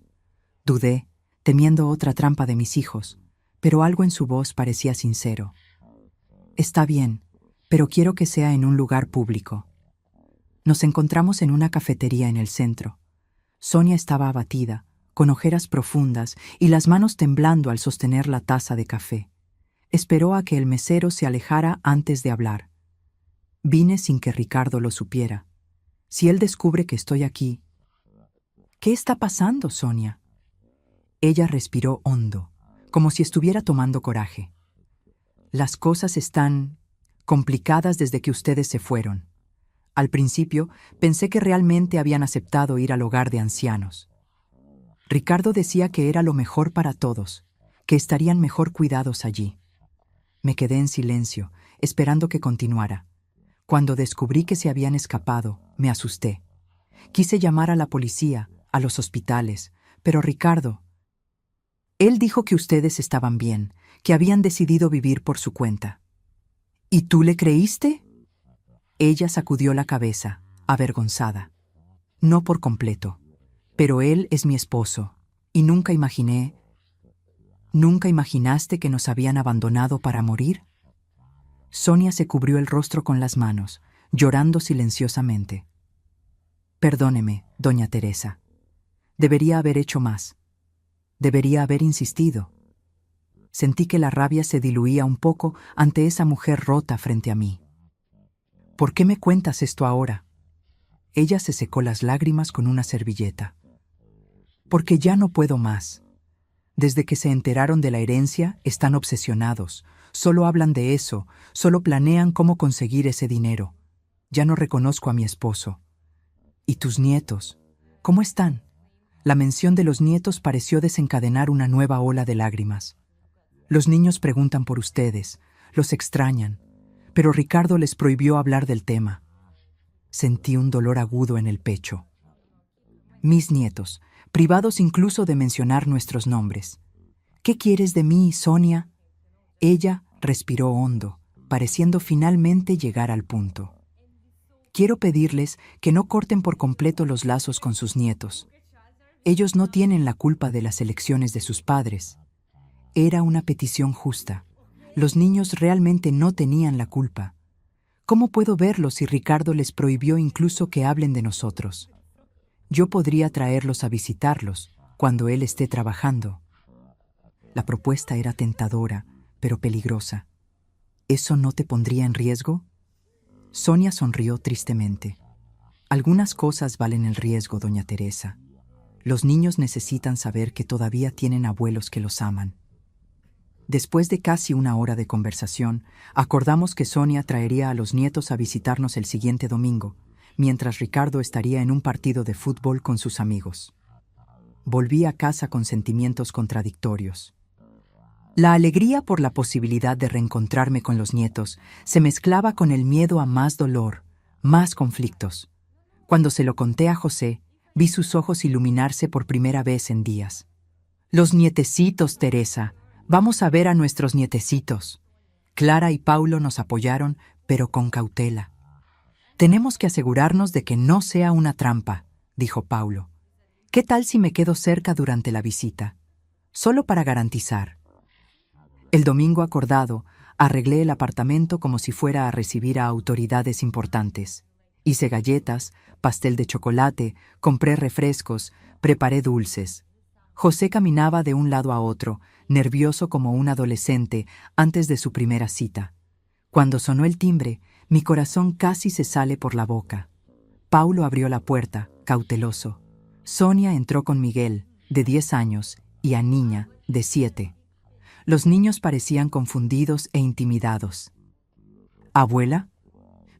Dudé, temiendo otra trampa de mis hijos, pero algo en su voz parecía sincero. «Está bien, pero quiero que sea en un lugar público». Nos encontramos en una cafetería en el centro. Sonia estaba abatida, con ojeras profundas y las manos temblando al sostener la taza de café. Esperó a que el mesero se alejara antes de hablar. Vine sin que Ricardo lo supiera. Si él descubre que estoy aquí... «¿Qué está pasando, Sonia?» Ella respiró hondo, como si estuviera tomando coraje. «Las cosas están complicadas desde que ustedes se fueron. Al principio pensé que realmente habían aceptado ir al hogar de ancianos. Ricardo decía que era lo mejor para todos, que estarían mejor cuidados allí». Me quedé en silencio, esperando que continuara. Cuando descubrí que se habían escapado, me asusté. Quise llamar a la policía, a los hospitales, pero Ricardo... Él dijo que ustedes estaban bien, que habían decidido vivir por su cuenta. ¿Y tú le creíste? Ella sacudió la cabeza, avergonzada. No por completo, pero él es mi esposo, y nunca imaginé... ¿Nunca imaginaste que nos habían abandonado para morir? Sonia se cubrió el rostro con las manos, llorando silenciosamente. Perdóneme, doña Teresa. Debería haber hecho más. Debería haber insistido. Sentí que la rabia se diluía un poco ante esa mujer rota frente a mí. ¿Por qué me cuentas esto ahora? Ella se secó las lágrimas con una servilleta. Porque ya no puedo más. Desde que se enteraron de la herencia, están obsesionados. Solo hablan de eso, solo planean cómo conseguir ese dinero. Ya no reconozco a mi esposo. ¿Y tus nietos? ¿Cómo están? La mención de los nietos pareció desencadenar una nueva ola de lágrimas. Los niños preguntan por ustedes, los extrañan, pero Ricardo les prohibió hablar del tema. Sentí un dolor agudo en el pecho. Mis nietos, privados incluso de mencionar nuestros nombres. ¿Qué quieres de mí, Sonia? Ella respiró hondo, pareciendo finalmente llegar al punto. Quiero pedirles que no corten por completo los lazos con sus nietos. Ellos no tienen la culpa de las elecciones de sus padres. Era una petición justa. Los niños realmente no tenían la culpa. ¿Cómo puedo verlos si Ricardo les prohibió incluso que hablen de nosotros? Yo podría traerlos a visitarlos cuando él esté trabajando. La propuesta era tentadora, pero peligrosa. ¿Eso no te pondría en riesgo? Sonia sonrió tristemente. Algunas cosas valen el riesgo, doña Teresa. Los niños necesitan saber que todavía tienen abuelos que los aman. Después de casi una hora de conversación, acordamos que Sonia traería a los nietos a visitarnos el siguiente domingo, mientras Ricardo estaría en un partido de fútbol con sus amigos. Volví a casa con sentimientos contradictorios. La alegría por la posibilidad de reencontrarme con los nietos se mezclaba con el miedo a más dolor, más conflictos. Cuando se lo conté a José, vi sus ojos iluminarse por primera vez en días. «Los nietecitos, Teresa. Vamos a ver a nuestros nietecitos». Clara y Paulo nos apoyaron, pero con cautela. «Tenemos que asegurarnos de que no sea una trampa», dijo Paulo. «¿Qué tal si me quedo cerca durante la visita? Solo para garantizar». El domingo acordado, arreglé el apartamento como si fuera a recibir a autoridades importantes. Hice galletas, pastel de chocolate, compré refrescos, preparé dulces. José caminaba de un lado a otro, nervioso como un adolescente antes de su primera cita. Cuando sonó el timbre, mi corazón casi se sale por la boca. Paulo abrió la puerta, cauteloso. Sonia entró con Miguel, de 10 años, y Aniña, de 7. Los niños parecían confundidos e intimidados. «¿Abuela?»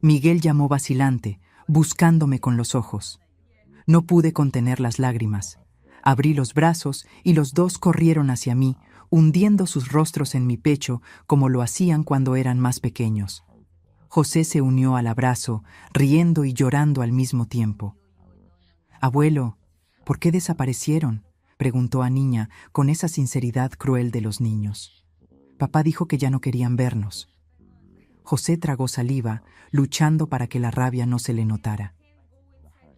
Miguel llamó vacilante, buscándome con los ojos. No pude contener las lágrimas. Abrí los brazos y los dos corrieron hacia mí, hundiendo sus rostros en mi pecho como lo hacían cuando eran más pequeños. José se unió al abrazo, riendo y llorando al mismo tiempo. «Abuelo, ¿por qué desaparecieron?», preguntó a Niña con esa sinceridad cruel de los niños. «Papá dijo que ya no querían vernos». José tragó saliva, luchando para que la rabia no se le notara.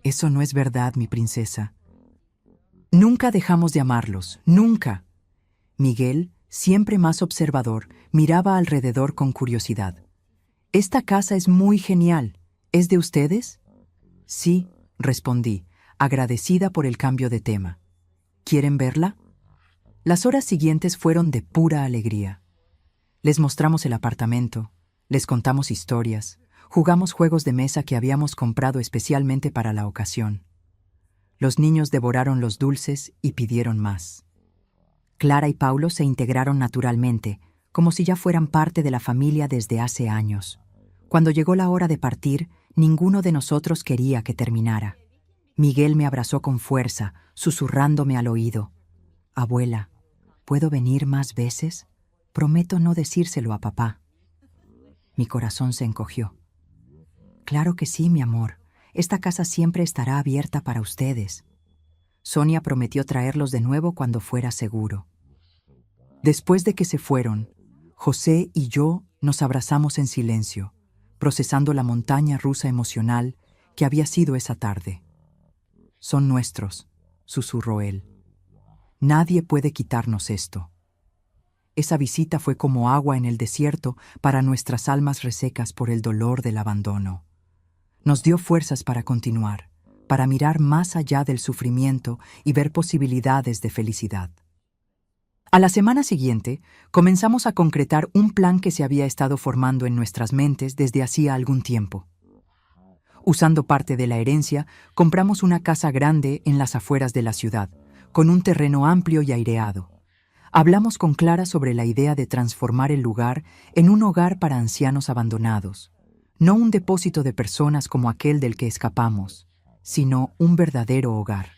«Eso no es verdad, mi princesa. Nunca dejamos de amarlos, nunca». Miguel, siempre más observador, miraba alrededor con curiosidad. «Esta casa es muy genial. ¿Es de ustedes?». «Sí», respondí, agradecida por el cambio de tema. «¿Quieren verla?». Las horas siguientes fueron de pura alegría. Les mostramos el apartamento, les contamos historias, jugamos juegos de mesa que habíamos comprado especialmente para la ocasión. Los niños devoraron los dulces y pidieron más. Clara y Paulo se integraron naturalmente, como si ya fueran parte de la familia desde hace años. Cuando llegó la hora de partir, ninguno de nosotros quería que terminara. Miguel me abrazó con fuerza, susurrándome al oído. «Abuela, ¿puedo venir más veces? Prometo no decírselo a papá». Mi corazón se encogió. «Claro que sí, mi amor. Esta casa siempre estará abierta para ustedes». Sonia prometió traerlos de nuevo cuando fuera seguro. Después de que se fueron, José y yo nos abrazamos en silencio, procesando la montaña rusa emocional que había sido esa tarde. «Son nuestros», susurró él. «Nadie puede quitarnos esto». Esa visita fue como agua en el desierto para nuestras almas resecas por el dolor del abandono. Nos dio fuerzas para continuar, para mirar más allá del sufrimiento y ver posibilidades de felicidad. A la semana siguiente, comenzamos a concretar un plan que se había estado formando en nuestras mentes desde hacía algún tiempo. Usando parte de la herencia, compramos una casa grande en las afueras de la ciudad, con un terreno amplio y aireado. Hablamos con Clara sobre la idea de transformar el lugar en un hogar para ancianos abandonados, no un depósito de personas como aquel del que escapamos, sino un verdadero hogar.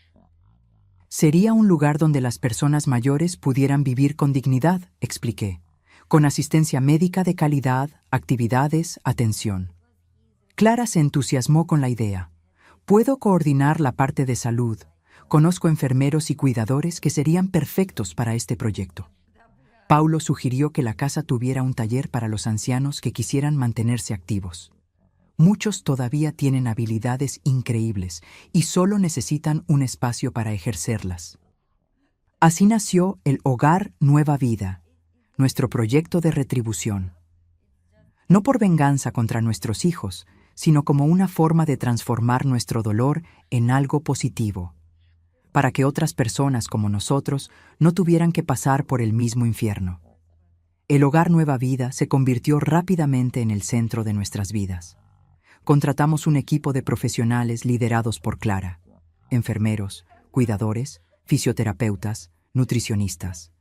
Sería un lugar donde las personas mayores pudieran vivir con dignidad, expliqué, con asistencia médica de calidad, actividades, atención. Clara se entusiasmó con la idea. «Puedo coordinar la parte de salud. Conozco enfermeros y cuidadores que serían perfectos para este proyecto». Paulo sugirió que la casa tuviera un taller para los ancianos que quisieran mantenerse activos. Muchos todavía tienen habilidades increíbles y solo necesitan un espacio para ejercerlas. Así nació el Hogar Nueva Vida, nuestro proyecto de retribución. No por venganza contra nuestros hijos, sino como una forma de transformar nuestro dolor en algo positivo, para que otras personas como nosotros no tuvieran que pasar por el mismo infierno. El Hogar Nueva Vida se convirtió rápidamente en el centro de nuestras vidas. Contratamos un equipo de profesionales liderados por Clara: enfermeros, cuidadores, fisioterapeutas, nutricionistas.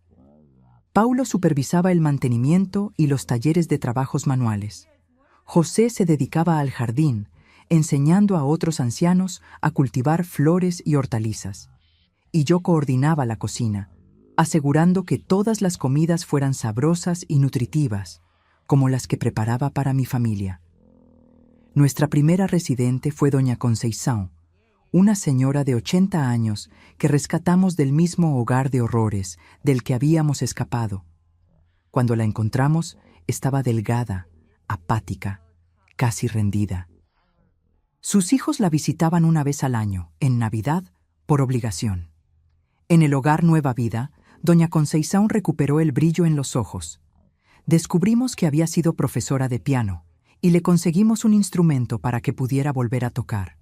Paulo supervisaba el mantenimiento y los talleres de trabajos manuales. José se dedicaba al jardín, enseñando a otros ancianos a cultivar flores y hortalizas. Y yo coordinaba la cocina, asegurando que todas las comidas fueran sabrosas y nutritivas, como las que preparaba para mi familia. Nuestra primera residente fue doña Conceição, una señora de 80 años que rescatamos del mismo hogar de horrores del que habíamos escapado. Cuando la encontramos, estaba delgada, apática, casi rendida. Sus hijos la visitaban una vez al año, en Navidad, por obligación. En el Hogar Nueva Vida, doña Conceição recuperó el brillo en los ojos. Descubrimos que había sido profesora de piano y le conseguimos un instrumento para que pudiera volver a tocar.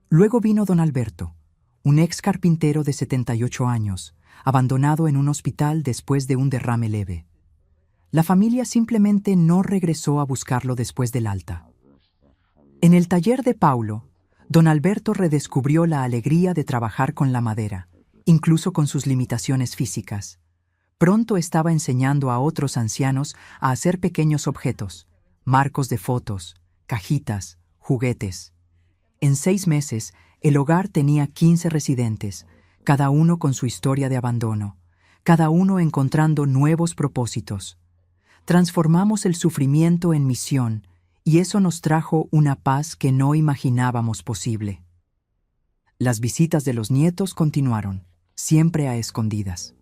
Luego vino don Alberto, un ex carpintero de 78 años, abandonado en un hospital después de un derrame leve. La familia simplemente no regresó a buscarlo después del alta. En el taller de Paulo, don Alberto redescubrió la alegría de trabajar con la madera, incluso con sus limitaciones físicas. Pronto estaba enseñando a otros ancianos a hacer pequeños objetos, marcos de fotos, cajitas, juguetes. En 6 meses, el hogar tenía 15 residentes, cada uno con su historia de abandono, cada uno encontrando nuevos propósitos. Transformamos el sufrimiento en misión, y eso nos trajo una paz que no imaginábamos posible. Las visitas de los nietos continuaron, siempre a escondidas.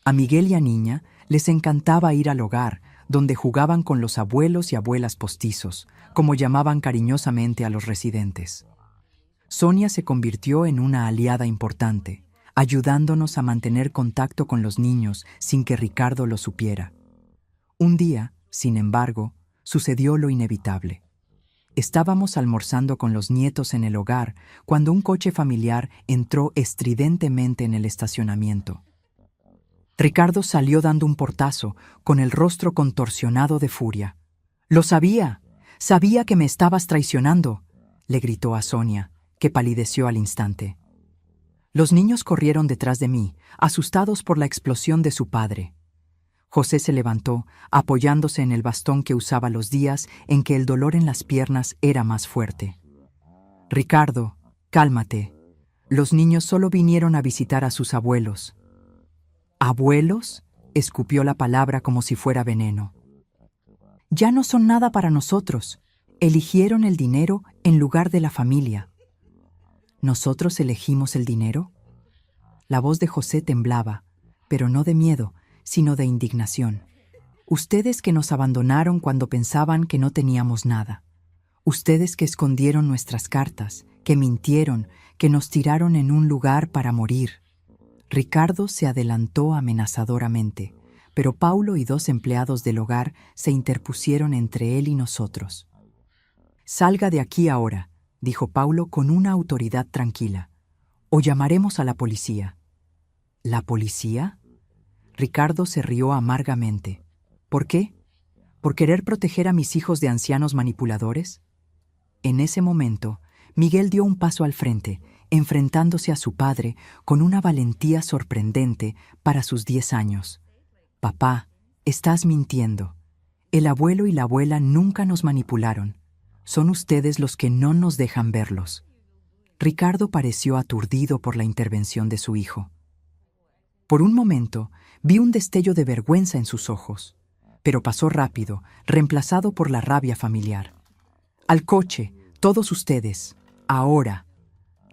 A Miguel y a Niña les encantaba ir al hogar, donde jugaban con los abuelos y abuelas postizos, como llamaban cariñosamente a los residentes. Sonia se convirtió en una aliada importante, ayudándonos a mantener contacto con los niños sin que Ricardo lo supiera. Un día, sin embargo, sucedió lo inevitable. Estábamos almorzando con los nietos en el hogar cuando un coche familiar entró estridentemente en el estacionamiento. Ricardo salió dando un portazo, con el rostro contorsionado de furia. «¡Lo sabía! ¡Sabía que me estabas traicionando!», le gritó a Sonia, que palideció al instante. Los niños corrieron detrás de mí, asustados por la explosión de su padre. José se levantó, apoyándose en el bastón que usaba los días en que el dolor en las piernas era más fuerte. «Ricardo, cálmate. Los niños solo vinieron a visitar a sus abuelos». «¿Abuelos?», escupió la palabra como si fuera veneno. «Ya no son nada para nosotros. Eligieron el dinero en lugar de la familia». «¿Nosotros elegimos el dinero?». La voz de José temblaba, pero no de miedo, sino de indignación. «Ustedes que nos abandonaron cuando pensaban que no teníamos nada. Ustedes que escondieron nuestras cartas, que mintieron, que nos tiraron en un lugar para morir». Ricardo se adelantó amenazadoramente, pero Paulo y 2 empleados del hogar se interpusieron entre él y nosotros. «Salga de aquí ahora», dijo Paulo con una autoridad tranquila, «o llamaremos a la policía». «¿La policía?». Ricardo se rió amargamente. «¿Por qué? ¿Por querer proteger a mis hijos de ancianos manipuladores?». En ese momento, Miguel dio un paso al frente, enfrentándose a su padre con una valentía sorprendente para sus 10 años. «Papá, estás mintiendo. El abuelo y la abuela nunca nos manipularon. Son ustedes los que no nos dejan verlos». Ricardo pareció aturdido por la intervención de su hijo. Por un momento, vi un destello de vergüenza en sus ojos, pero pasó rápido, reemplazado por la rabia familiar. «Al coche, todos ustedes, ahora».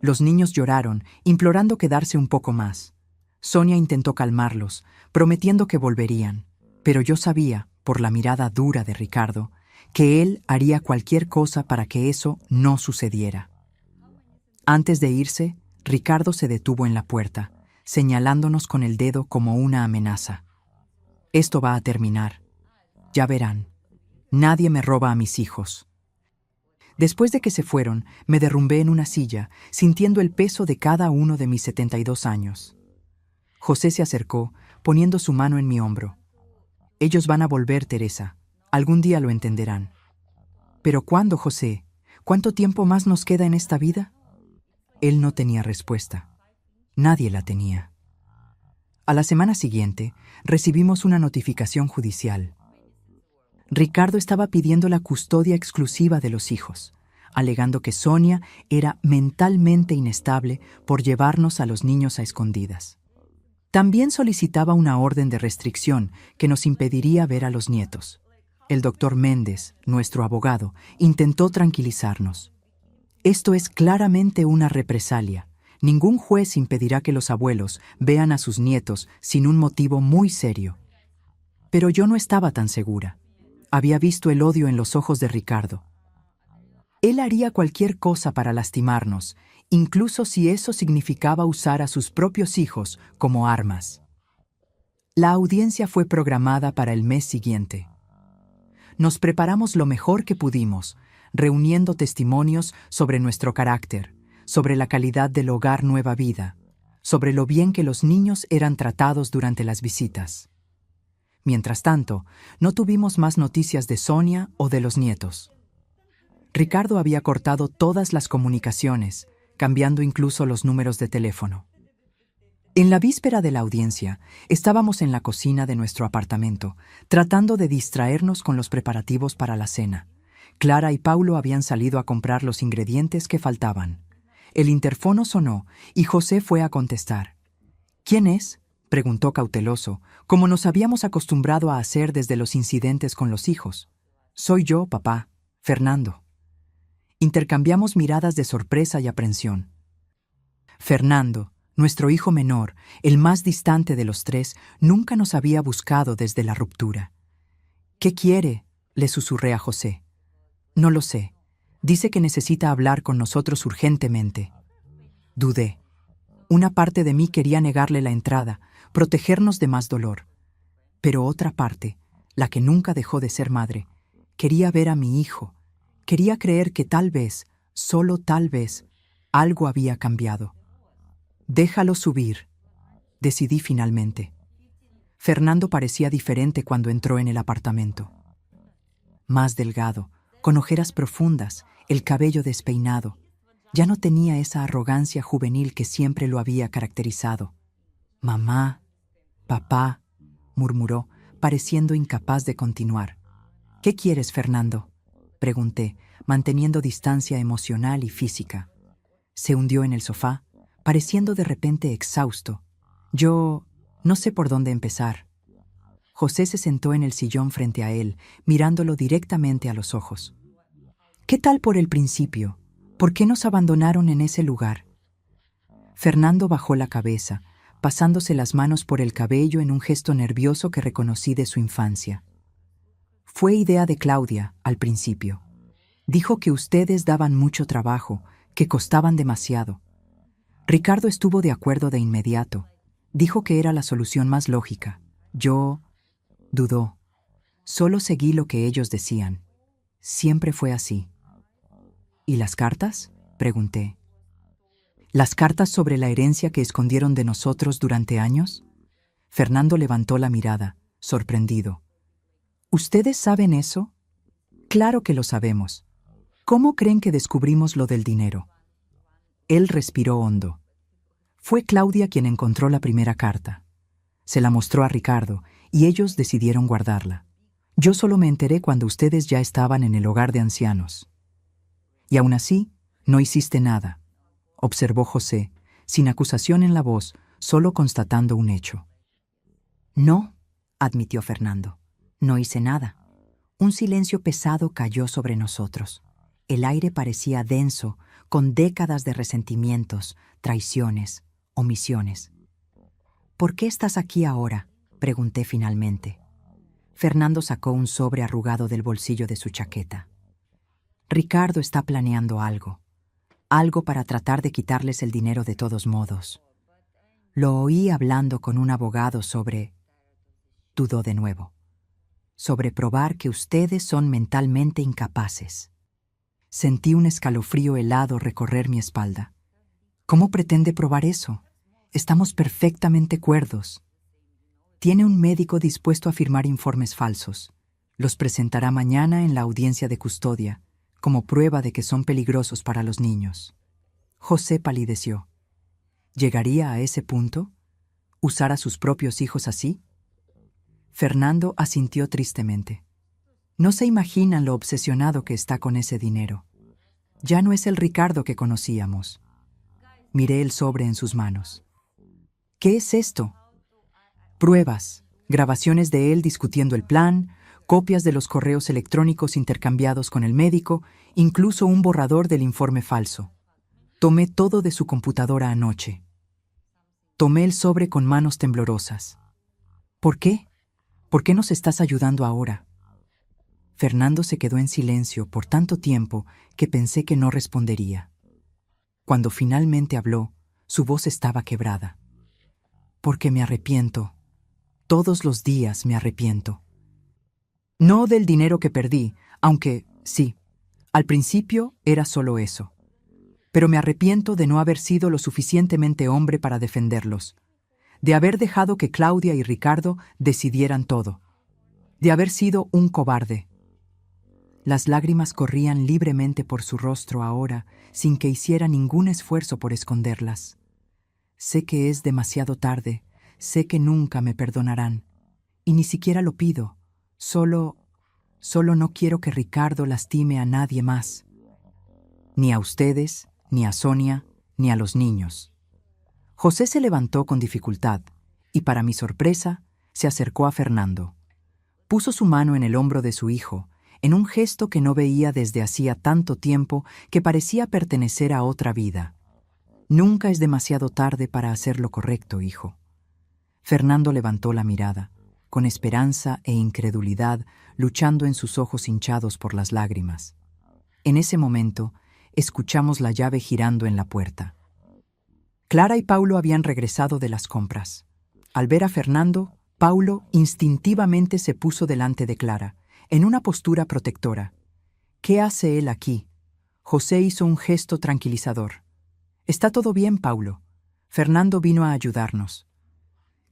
Los niños lloraron, implorando quedarse un poco más. Sonia intentó calmarlos, prometiendo que volverían, pero yo sabía, por la mirada dura de Ricardo, que él haría cualquier cosa para que eso no sucediera. Antes de irse, Ricardo se detuvo en la puerta, señalándonos con el dedo como una amenaza. «Esto va a terminar. Ya verán. Nadie me roba a mis hijos». Después de que se fueron, me derrumbé en una silla, sintiendo el peso de cada uno de mis 72 años. José se acercó, poniendo su mano en mi hombro. «Ellos van a volver, Teresa. Algún día lo entenderán». «¿Pero cuándo, José? ¿Cuánto tiempo más nos queda en esta vida?». Él no tenía respuesta. Nadie la tenía. A la semana siguiente, recibimos una notificación judicial. Ricardo estaba pidiendo la custodia exclusiva de los hijos, alegando que Sonia era mentalmente inestable por llevarnos a los niños a escondidas. También solicitaba una orden de restricción que nos impediría ver a los nietos. El doctor Méndez, nuestro abogado, intentó tranquilizarnos. «Esto es claramente una represalia. Ningún juez impedirá que los abuelos vean a sus nietos sin un motivo muy serio». Pero yo no estaba tan segura. Había visto el odio en los ojos de Ricardo. Él haría cualquier cosa para lastimarnos, incluso si eso significaba usar a sus propios hijos como armas. La audiencia fue programada para el mes siguiente. Nos preparamos lo mejor que pudimos, reuniendo testimonios sobre nuestro carácter, sobre la calidad del hogar Nueva Vida, sobre lo bien que los niños eran tratados durante las visitas. Mientras tanto, no tuvimos más noticias de Sonia o de los nietos. Ricardo había cortado todas las comunicaciones, cambiando incluso los números de teléfono. En la víspera de la audiencia, estábamos en la cocina de nuestro apartamento, tratando de distraernos con los preparativos para la cena. Clara y Paulo habían salido a comprar los ingredientes que faltaban. El interfono sonó y José fue a contestar. ¿Quién es?, preguntó cauteloso, como nos habíamos acostumbrado a hacer desde los incidentes con los hijos. Soy yo, papá, Fernando. Intercambiamos miradas de sorpresa y aprensión. Fernando, nuestro hijo menor, el más distante de los tres, nunca nos había buscado desde la ruptura. ¿Qué quiere?, le susurré a José. No lo sé. Dice que necesita hablar con nosotros urgentemente. Dudé. Una parte de mí quería negarle la entrada, protegernos de más dolor. Pero otra parte, la que nunca dejó de ser madre, quería ver a mi hijo. Quería creer que tal vez, solo tal vez, algo había cambiado. Déjalo subir, decidí finalmente. Fernando parecía diferente cuando entró en el apartamento. Más delgado, con ojeras profundas, el cabello despeinado. Ya no tenía esa arrogancia juvenil que siempre lo había caracterizado. Mamá, papá, murmuró, pareciendo incapaz de continuar. ¿Qué quieres, Fernando?, pregunté, manteniendo distancia emocional y física. Se hundió en el sofá, pareciendo de repente exhausto. Yo no sé por dónde empezar. José se sentó en el sillón frente a él, mirándolo directamente a los ojos. ¿Qué tal por el principio? ¿Por qué nos abandonaron en ese lugar? Fernando bajó la cabeza, pasándose las manos por el cabello en un gesto nervioso que reconocí de su infancia. Fue idea de Claudia, al principio. Dijo que ustedes daban mucho trabajo, que costaban demasiado. Ricardo estuvo de acuerdo de inmediato. Dijo que era la solución más lógica. Yo dudó. Solo seguí lo que ellos decían. Siempre fue así. ¿Y las cartas?, pregunté. ¿Las cartas sobre la herencia que escondieron de nosotros durante años? Fernando levantó la mirada, sorprendido. ¿Ustedes saben eso? Claro que lo sabemos. ¿Cómo creen que descubrimos lo del dinero? Él respiró hondo. Fue Claudia quien encontró la primera carta. Se la mostró a Ricardo y ellos decidieron guardarla. Yo solo me enteré cuando ustedes ya estaban en el hogar de ancianos. Y aún así, no hiciste nada, observó José, sin acusación en la voz, solo constatando un hecho. No, admitió Fernando. No hice nada. Un silencio pesado cayó sobre nosotros. El aire parecía denso, con décadas de resentimientos, traiciones, omisiones. ¿Por qué estás aquí ahora?, pregunté finalmente. Fernando sacó un sobre arrugado del bolsillo de su chaqueta. Ricardo está planeando algo. Algo para tratar de quitarles el dinero de todos modos. Lo oí hablando con un abogado sobre... Dudó de nuevo. Sobre probar que ustedes son mentalmente incapaces. Sentí un escalofrío helado recorrer mi espalda. ¿Cómo pretende probar eso? Estamos perfectamente cuerdos. Tiene un médico dispuesto a firmar informes falsos. Los presentará mañana en la audiencia de custodia, como prueba de que son peligrosos para los niños. José palideció. ¿Llegaría a ese punto? ¿Usar a sus propios hijos así? Fernando asintió tristemente. No se imaginan lo obsesionado que está con ese dinero. Ya no es el Ricardo que conocíamos. Miré el sobre en sus manos. ¿Qué es esto? Pruebas, grabaciones de él discutiendo el plan, copias de los correos electrónicos intercambiados con el médico, incluso un borrador del informe falso. Tomé todo de su computadora anoche. Tomé el sobre con manos temblorosas. ¿Por qué? ¿Por qué nos estás ayudando ahora? Fernando se quedó en silencio por tanto tiempo que pensé que no respondería. Cuando finalmente habló, su voz estaba quebrada. Porque me arrepiento. Todos los días me arrepiento. No del dinero que perdí, aunque, sí, al principio era solo eso. Pero me arrepiento de no haber sido lo suficientemente hombre para defenderlos. De haber dejado que Claudia y Ricardo decidieran todo. De haber sido un cobarde. Las lágrimas corrían libremente por su rostro ahora, sin que hiciera ningún esfuerzo por esconderlas. Sé que es demasiado tarde, sé que nunca me perdonarán. Y ni siquiera lo pido. Solo no quiero que Ricardo lastime a nadie más. Ni a ustedes, ni a Sonia, ni a los niños. José se levantó con dificultad y, para mi sorpresa, se acercó a Fernando. Puso su mano en el hombro de su hijo, en un gesto que no veía desde hacía tanto tiempo que parecía pertenecer a otra vida. Nunca es demasiado tarde para hacer lo correcto, hijo. Fernando levantó la mirada, con esperanza e incredulidad luchando en sus ojos hinchados por las lágrimas. En ese momento, escuchamos la llave girando en la puerta. Clara y Paulo habían regresado de las compras. Al ver a Fernando, Paulo instintivamente se puso delante de Clara, en una postura protectora. ¿Qué hace él aquí? José hizo un gesto tranquilizador. «Está todo bien, Paulo. Fernando vino a ayudarnos».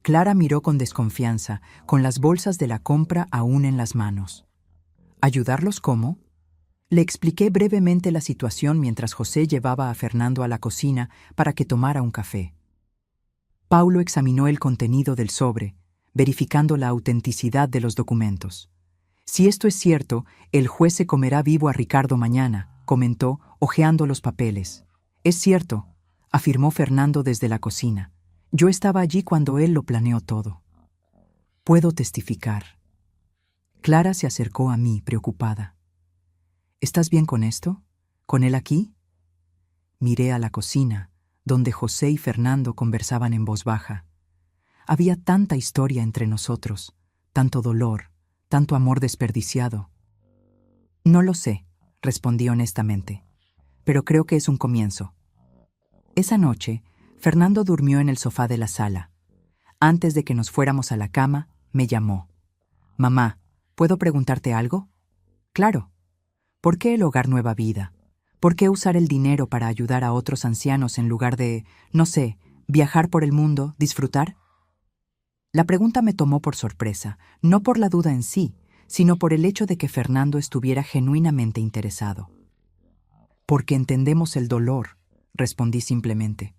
Clara miró con desconfianza, con las bolsas de la compra aún en las manos. ¿Ayudarlos cómo? Le expliqué brevemente la situación mientras José llevaba a Fernando a la cocina para que tomara un café. Paulo examinó el contenido del sobre, verificando la autenticidad de los documentos. «Si esto es cierto, el juez se comerá vivo a Ricardo mañana», comentó, hojeando los papeles. «Es cierto», afirmó Fernando desde la cocina. «Yo estaba allí cuando él lo planeó todo». «Puedo testificar». Clara se acercó a mí, preocupada. «¿Estás bien con esto? ¿Con él aquí?» Miré a la cocina, donde José y Fernando conversaban en voz baja. Había tanta historia entre nosotros, tanto dolor, tanto amor desperdiciado. «No lo sé», respondí honestamente, «pero creo que es un comienzo». Esa noche, Fernando durmió en el sofá de la sala. Antes de que nos fuéramos a la cama, me llamó. «Mamá, ¿puedo preguntarte algo?» «Claro». ¿Por qué el hogar Nueva Vida? ¿Por qué usar el dinero para ayudar a otros ancianos en lugar de, no sé, viajar por el mundo, disfrutar? La pregunta me tomó por sorpresa, no por la duda en sí, sino por el hecho de que Fernando estuviera genuinamente interesado. «Porque entendemos el dolor», respondí simplemente.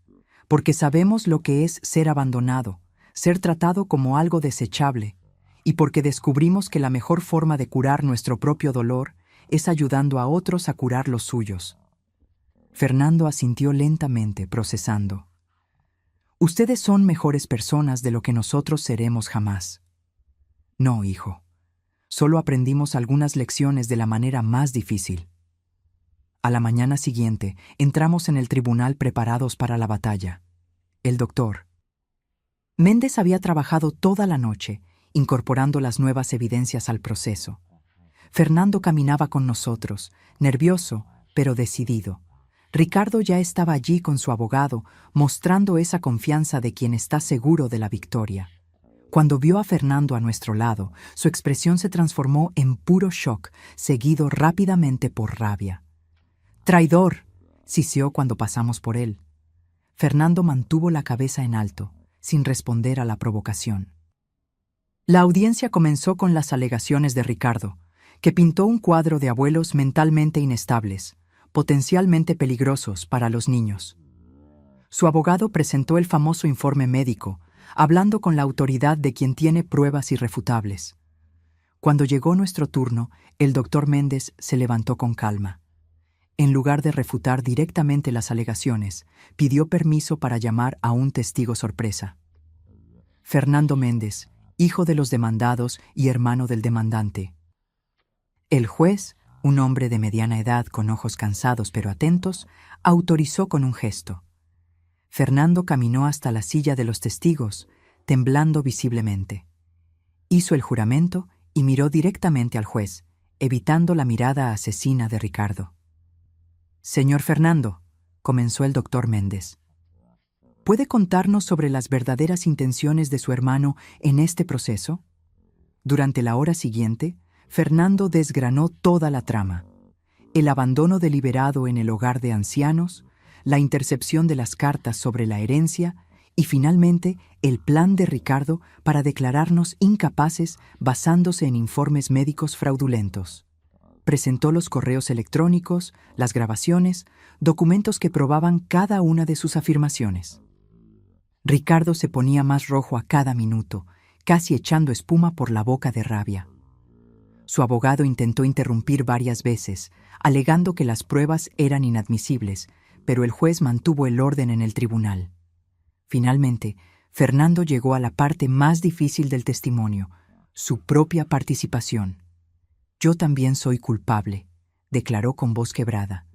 «Porque sabemos lo que es ser abandonado, ser tratado como algo desechable, y porque descubrimos que la mejor forma de curar nuestro propio dolor es ayudando a otros a curar los suyos». Fernando asintió lentamente, procesando. «Ustedes son mejores personas de lo que nosotros seremos jamás». «No, hijo. Solo aprendimos algunas lecciones de la manera más difícil». A la mañana siguiente, entramos en el tribunal preparados para la batalla. El doctor Méndez había trabajado toda la noche, incorporando las nuevas evidencias al proceso. Fernando caminaba con nosotros, nervioso, pero decidido. Ricardo ya estaba allí con su abogado, mostrando esa confianza de quien está seguro de la victoria. Cuando vio a Fernando a nuestro lado, su expresión se transformó en puro shock, seguido rápidamente por rabia. «¡Traidor!», siseó cuando pasamos por él. Fernando mantuvo la cabeza en alto, sin responder a la provocación. La audiencia comenzó con las alegaciones de Ricardo, que pintó un cuadro de abuelos mentalmente inestables, potencialmente peligrosos para los niños. Su abogado presentó el famoso informe médico, hablando con la autoridad de quien tiene pruebas irrefutables. Cuando llegó nuestro turno, el doctor Méndez se levantó con calma. En lugar de refutar directamente las alegaciones, pidió permiso para llamar a un testigo sorpresa. Fernando Méndez, hijo de los demandados y hermano del demandante. El juez, un hombre de mediana edad con ojos cansados pero atentos, autorizó con un gesto. Fernando caminó hasta la silla de los testigos, temblando visiblemente. Hizo el juramento y miró directamente al juez, evitando la mirada asesina de Ricardo. «Señor Fernando», comenzó el doctor Méndez, ¿puede contarnos sobre las verdaderas intenciones de su hermano en este proceso? Durante la hora siguiente, Fernando desgranó toda la trama: el abandono deliberado en el hogar de ancianos, la intercepción de las cartas sobre la herencia y, finalmente, el plan de Ricardo para declararnos incapaces basándose en informes médicos fraudulentos. Presentó los correos electrónicos, las grabaciones, documentos que probaban cada una de sus afirmaciones. Ricardo se ponía más rojo a cada minuto, casi echando espuma por la boca de rabia. Su abogado intentó interrumpir varias veces, alegando que las pruebas eran inadmisibles, pero el juez mantuvo el orden en el tribunal. Finalmente, Fernando llegó a la parte más difícil del testimonio, su propia participación. «Yo también soy culpable», declaró con voz quebrada.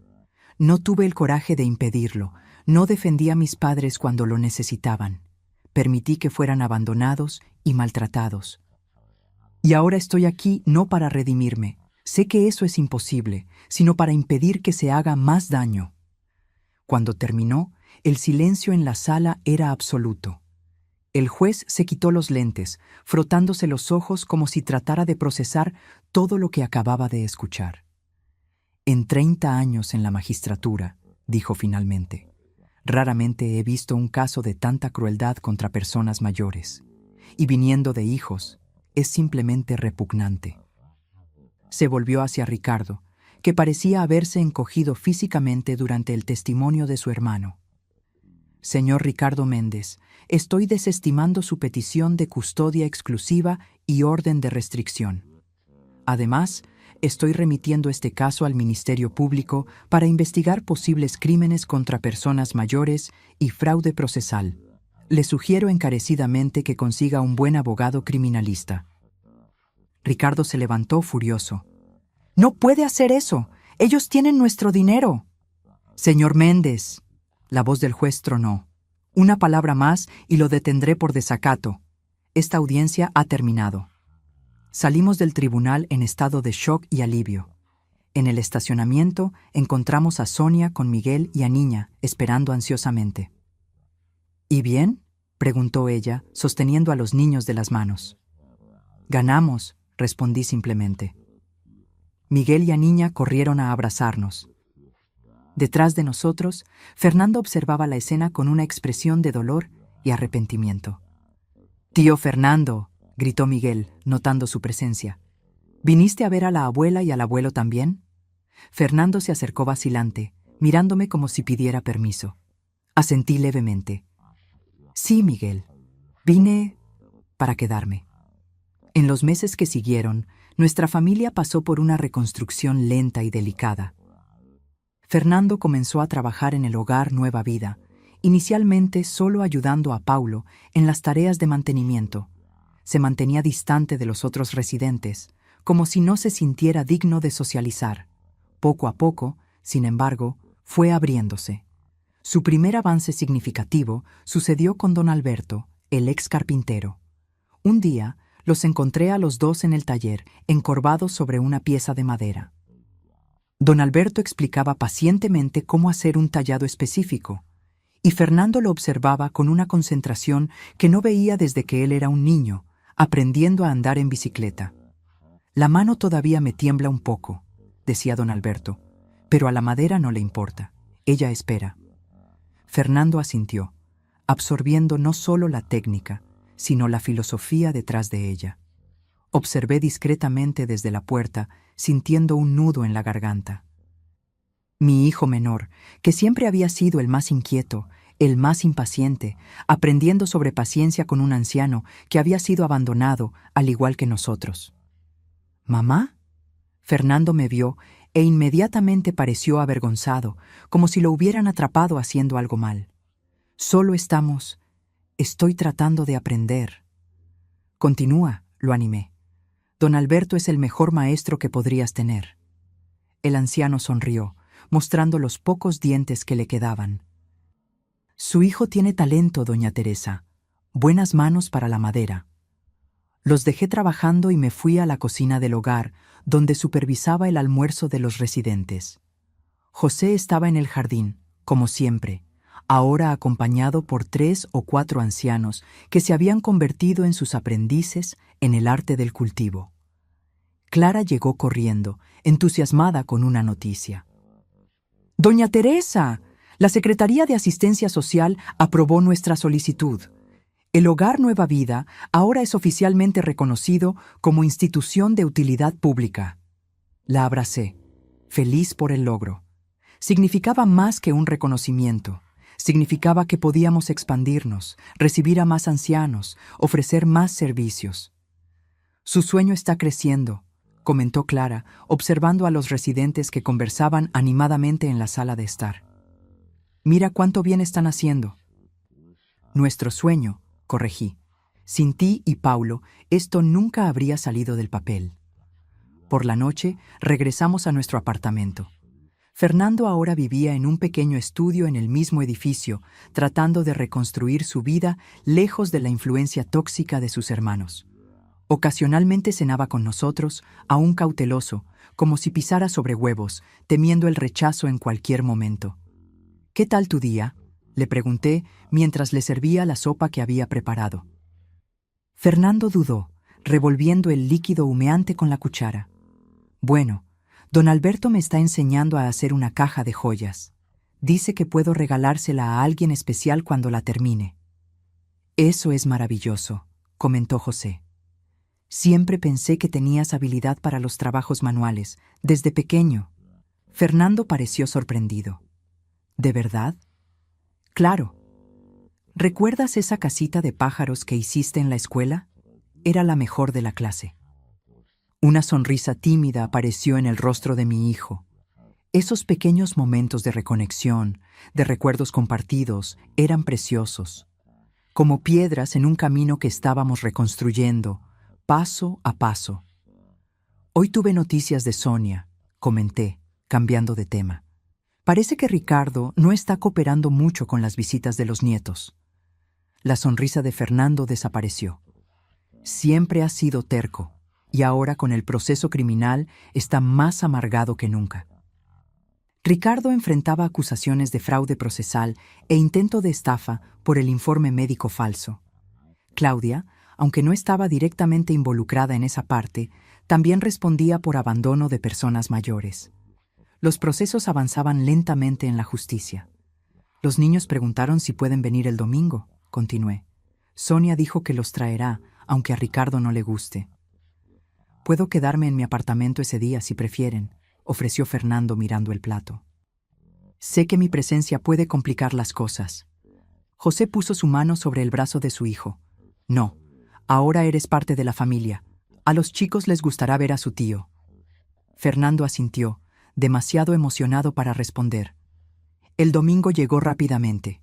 «No tuve el coraje de impedirlo, no defendí a mis padres cuando lo necesitaban. Permití que fueran abandonados y maltratados. Y ahora estoy aquí no para redimirme, sé que eso es imposible, sino para impedir que se haga más daño». Cuando terminó, el silencio en la sala era absoluto. El juez se quitó los lentes, frotándose los ojos como si tratara de procesar todo lo que acababa de escuchar. «En 30 años en la magistratura», dijo finalmente, «raramente he visto un caso de tanta crueldad contra personas mayores. Y viniendo de hijos, es simplemente repugnante». Se volvió hacia Ricardo, que parecía haberse encogido físicamente durante el testimonio de su hermano. «Señor Ricardo Méndez, estoy desestimando su petición de custodia exclusiva y orden de restricción. Además, estoy remitiendo este caso al Ministerio Público para investigar posibles crímenes contra personas mayores y fraude procesal. Le sugiero encarecidamente que consiga un buen abogado criminalista». Ricardo se levantó furioso. «No puede hacer eso. Ellos tienen nuestro dinero». «Señor Méndez», la voz del juez tronó, «una palabra más y lo detendré por desacato. Esta audiencia ha terminado». Salimos del tribunal en estado de shock y alivio. En el estacionamiento encontramos a Sonia con Miguel y a Niña, esperando ansiosamente. «¿Y bien?», preguntó ella, sosteniendo a los niños de las manos. «Ganamos», respondí simplemente. Miguel y a Niña corrieron a abrazarnos. Detrás de nosotros, Fernando observaba la escena con una expresión de dolor y arrepentimiento. «Tío Fernando», gritó Miguel, notando su presencia. «¿Viniste a ver a la abuela y al abuelo también?». Fernando se acercó vacilante, mirándome como si pidiera permiso. Asentí levemente. «Sí, Miguel. Vine para quedarme». En los meses que siguieron, nuestra familia pasó por una reconstrucción lenta y delicada. Fernando comenzó a trabajar en el hogar Nueva Vida, inicialmente solo ayudando a Paulo en las tareas de mantenimiento. Se mantenía distante de los otros residentes, como si no se sintiera digno de socializar. Poco a poco, sin embargo, fue abriéndose. Su primer avance significativo sucedió con don Alberto, el ex carpintero. Un día, los encontré a los dos en el taller, encorvados sobre una pieza de madera. Don Alberto explicaba pacientemente cómo hacer un tallado específico, y Fernando lo observaba con una concentración que no veía desde que él era un niño, aprendiendo a andar en bicicleta. «La mano todavía me tiembla un poco», decía don Alberto, «pero a la madera no le importa. Ella espera». Fernando asintió, absorbiendo no solo la técnica, sino la filosofía detrás de ella. Observé discretamente desde la puerta, sintiendo un nudo en la garganta. Mi hijo menor, que siempre había sido el más inquieto, el más impaciente, aprendiendo sobre paciencia con un anciano que había sido abandonado, al igual que nosotros. «¿Mamá?». Fernando me vio e inmediatamente pareció avergonzado, como si lo hubieran atrapado haciendo algo mal. «Estoy tratando de aprender». «Continúa», lo animé. «Don Alberto es el mejor maestro que podrías tener». El anciano sonrió, mostrando los pocos dientes que le quedaban. «Su hijo tiene talento, doña Teresa. Buenas manos para la madera». Los dejé trabajando y me fui a la cocina del hogar, donde supervisaba el almuerzo de los residentes. José estaba en el jardín, como siempre, ahora acompañado por 3 o 4 ancianos que se habían convertido en sus aprendices en el arte del cultivo. Clara llegó corriendo, entusiasmada con una noticia. «Doña Teresa, la Secretaría de Asistencia Social aprobó nuestra solicitud. El Hogar Nueva Vida ahora es oficialmente reconocido como institución de utilidad pública». La abracé, feliz por el logro. Significaba más que un reconocimiento. Significaba que podíamos expandirnos, recibir a más ancianos, ofrecer más servicios. «Su sueño está creciendo», comentó Clara, observando a los residentes que conversaban animadamente en la sala de estar. Mira cuánto bien están haciendo. Nuestro sueño, corregí. Sin ti y Paulo, esto nunca habría salido del papel. Por la noche, regresamos a nuestro apartamento. Fernando ahora vivía en un pequeño estudio en el mismo edificio, tratando de reconstruir su vida lejos de la influencia tóxica de sus hermanos. Ocasionalmente cenaba con nosotros, aún cauteloso, como si pisara sobre huevos, temiendo el rechazo en cualquier momento. «¿Qué tal tu día?», le pregunté mientras le servía la sopa que había preparado. Fernando dudó, revolviendo el líquido humeante con la cuchara. «Bueno, don Alberto me está enseñando a hacer una caja de joyas. Dice que puedo regalársela a alguien especial cuando la termine». «Eso es maravilloso», comentó José. «Siempre pensé que tenías habilidad para los trabajos manuales, desde pequeño». Fernando pareció sorprendido. «¿De verdad?». «Claro. ¿Recuerdas esa casita de pájaros que hiciste en la escuela? Era la mejor de la clase». Una sonrisa tímida apareció en el rostro de mi hijo. Esos pequeños momentos de reconexión, de recuerdos compartidos, eran preciosos, como piedras en un camino que estábamos reconstruyendo, paso a paso. «Hoy tuve noticias de Sonia», comenté, cambiando de tema. «Parece que Ricardo no está cooperando mucho con las visitas de los nietos». La sonrisa de Fernando desapareció. Siempre ha sido terco, y ahora con el proceso criminal está más amargado que nunca. Ricardo enfrentaba acusaciones de fraude procesal e intento de estafa por el informe médico falso. Claudia, aunque no estaba directamente involucrada en esa parte, también respondía por abandono de personas mayores. Los procesos avanzaban lentamente en la justicia. «Los niños preguntaron si pueden venir el domingo», continué. «Sonia dijo que los traerá, aunque a Ricardo no le guste». «Puedo quedarme en mi apartamento ese día si prefieren», ofreció Fernando mirando el plato. «Sé que mi presencia puede complicar las cosas». José puso su mano sobre el brazo de su hijo. «No, ahora eres parte de la familia. A los chicos les gustará ver a su tío». Fernando asintió, demasiado emocionado para responder. El domingo llegó rápidamente.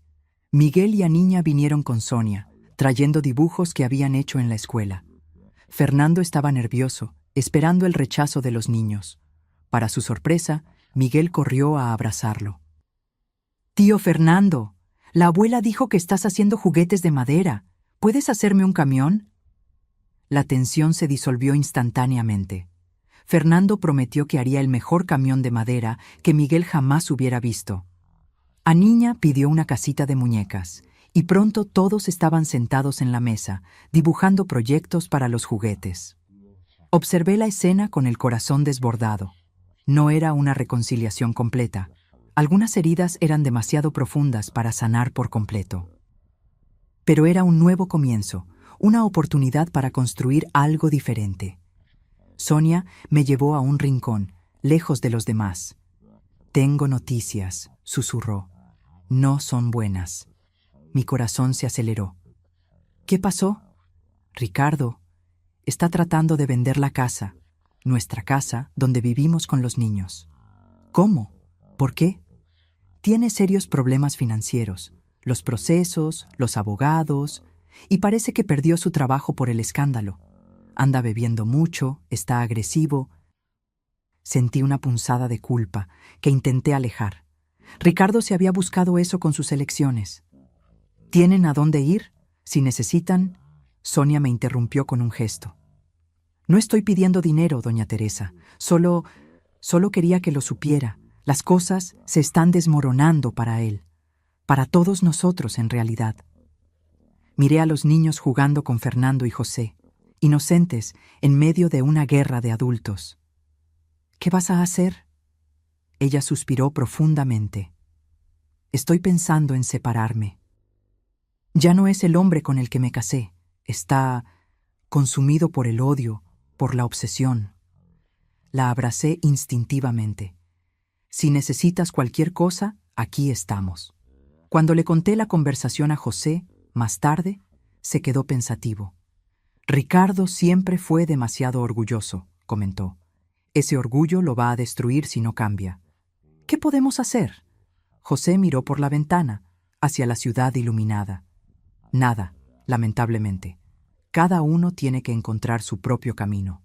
Miguel y Aniña vinieron con Sonia, trayendo dibujos que habían hecho en la escuela. Fernando estaba nervioso, esperando el rechazo de los niños. Para su sorpresa, Miguel corrió a abrazarlo. «Tío Fernando, la abuela dijo que estás haciendo juguetes de madera. ¿Puedes hacerme un camión?». La tensión se disolvió instantáneamente. Fernando prometió que haría el mejor camión de madera que Miguel jamás hubiera visto. Aniña pidió una casita de muñecas, y pronto todos estaban sentados en la mesa, dibujando proyectos para los juguetes. Observé la escena con el corazón desbordado. No era una reconciliación completa. Algunas heridas eran demasiado profundas para sanar por completo. Pero era un nuevo comienzo, una oportunidad para construir algo diferente. Sonia me llevó a un rincón, lejos de los demás. «Tengo noticias», susurró. «No son buenas». Mi corazón se aceleró. «¿Qué pasó?». «Ricardo está tratando de vender la casa, nuestra casa, donde vivimos con los niños». «¿Cómo? ¿Por qué?». «Tiene serios problemas financieros, los procesos, los abogados, y parece que perdió su trabajo por el escándalo. Anda bebiendo mucho, está agresivo». Sentí una punzada de culpa que intenté alejar. Ricardo se había buscado eso con sus elecciones. «¿Tienen a dónde ir? Si necesitan...». Sonia me interrumpió con un gesto. «No estoy pidiendo dinero, doña Teresa. Solo quería que lo supiera. Las cosas se están desmoronando para él. Para todos nosotros, en realidad». Miré a los niños jugando con Fernando y José, inocentes en medio de una guerra de adultos. «¿Qué vas a hacer?». Ella suspiró profundamente. «Estoy pensando en separarme. Ya no es el hombre con el que me casé. Está consumido por el odio, por la obsesión». La abracé instintivamente. «Si necesitas cualquier cosa, aquí estamos». Cuando le conté la conversación a José, más tarde, se quedó pensativo. «Ricardo siempre fue demasiado orgulloso», comentó. «Ese orgullo lo va a destruir si no cambia». «¿Qué podemos hacer?». José miró por la ventana, hacia la ciudad iluminada. Nada, lamentablemente. Cada uno tiene que encontrar su propio camino.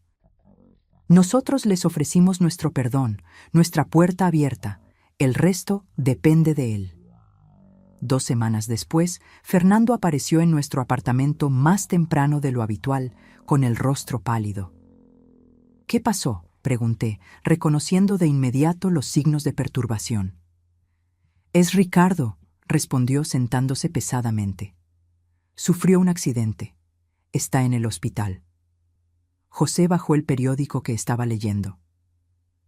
Nosotros les ofrecimos nuestro perdón, nuestra puerta abierta. El resto depende de él. 2 semanas después, Fernando apareció en nuestro apartamento más temprano de lo habitual, con el rostro pálido. ¿Qué pasó?, pregunté, reconociendo de inmediato los signos de perturbación. Es Ricardo, respondió sentándose pesadamente. Sufrió un accidente. Está en el hospital. José bajó el periódico que estaba leyendo.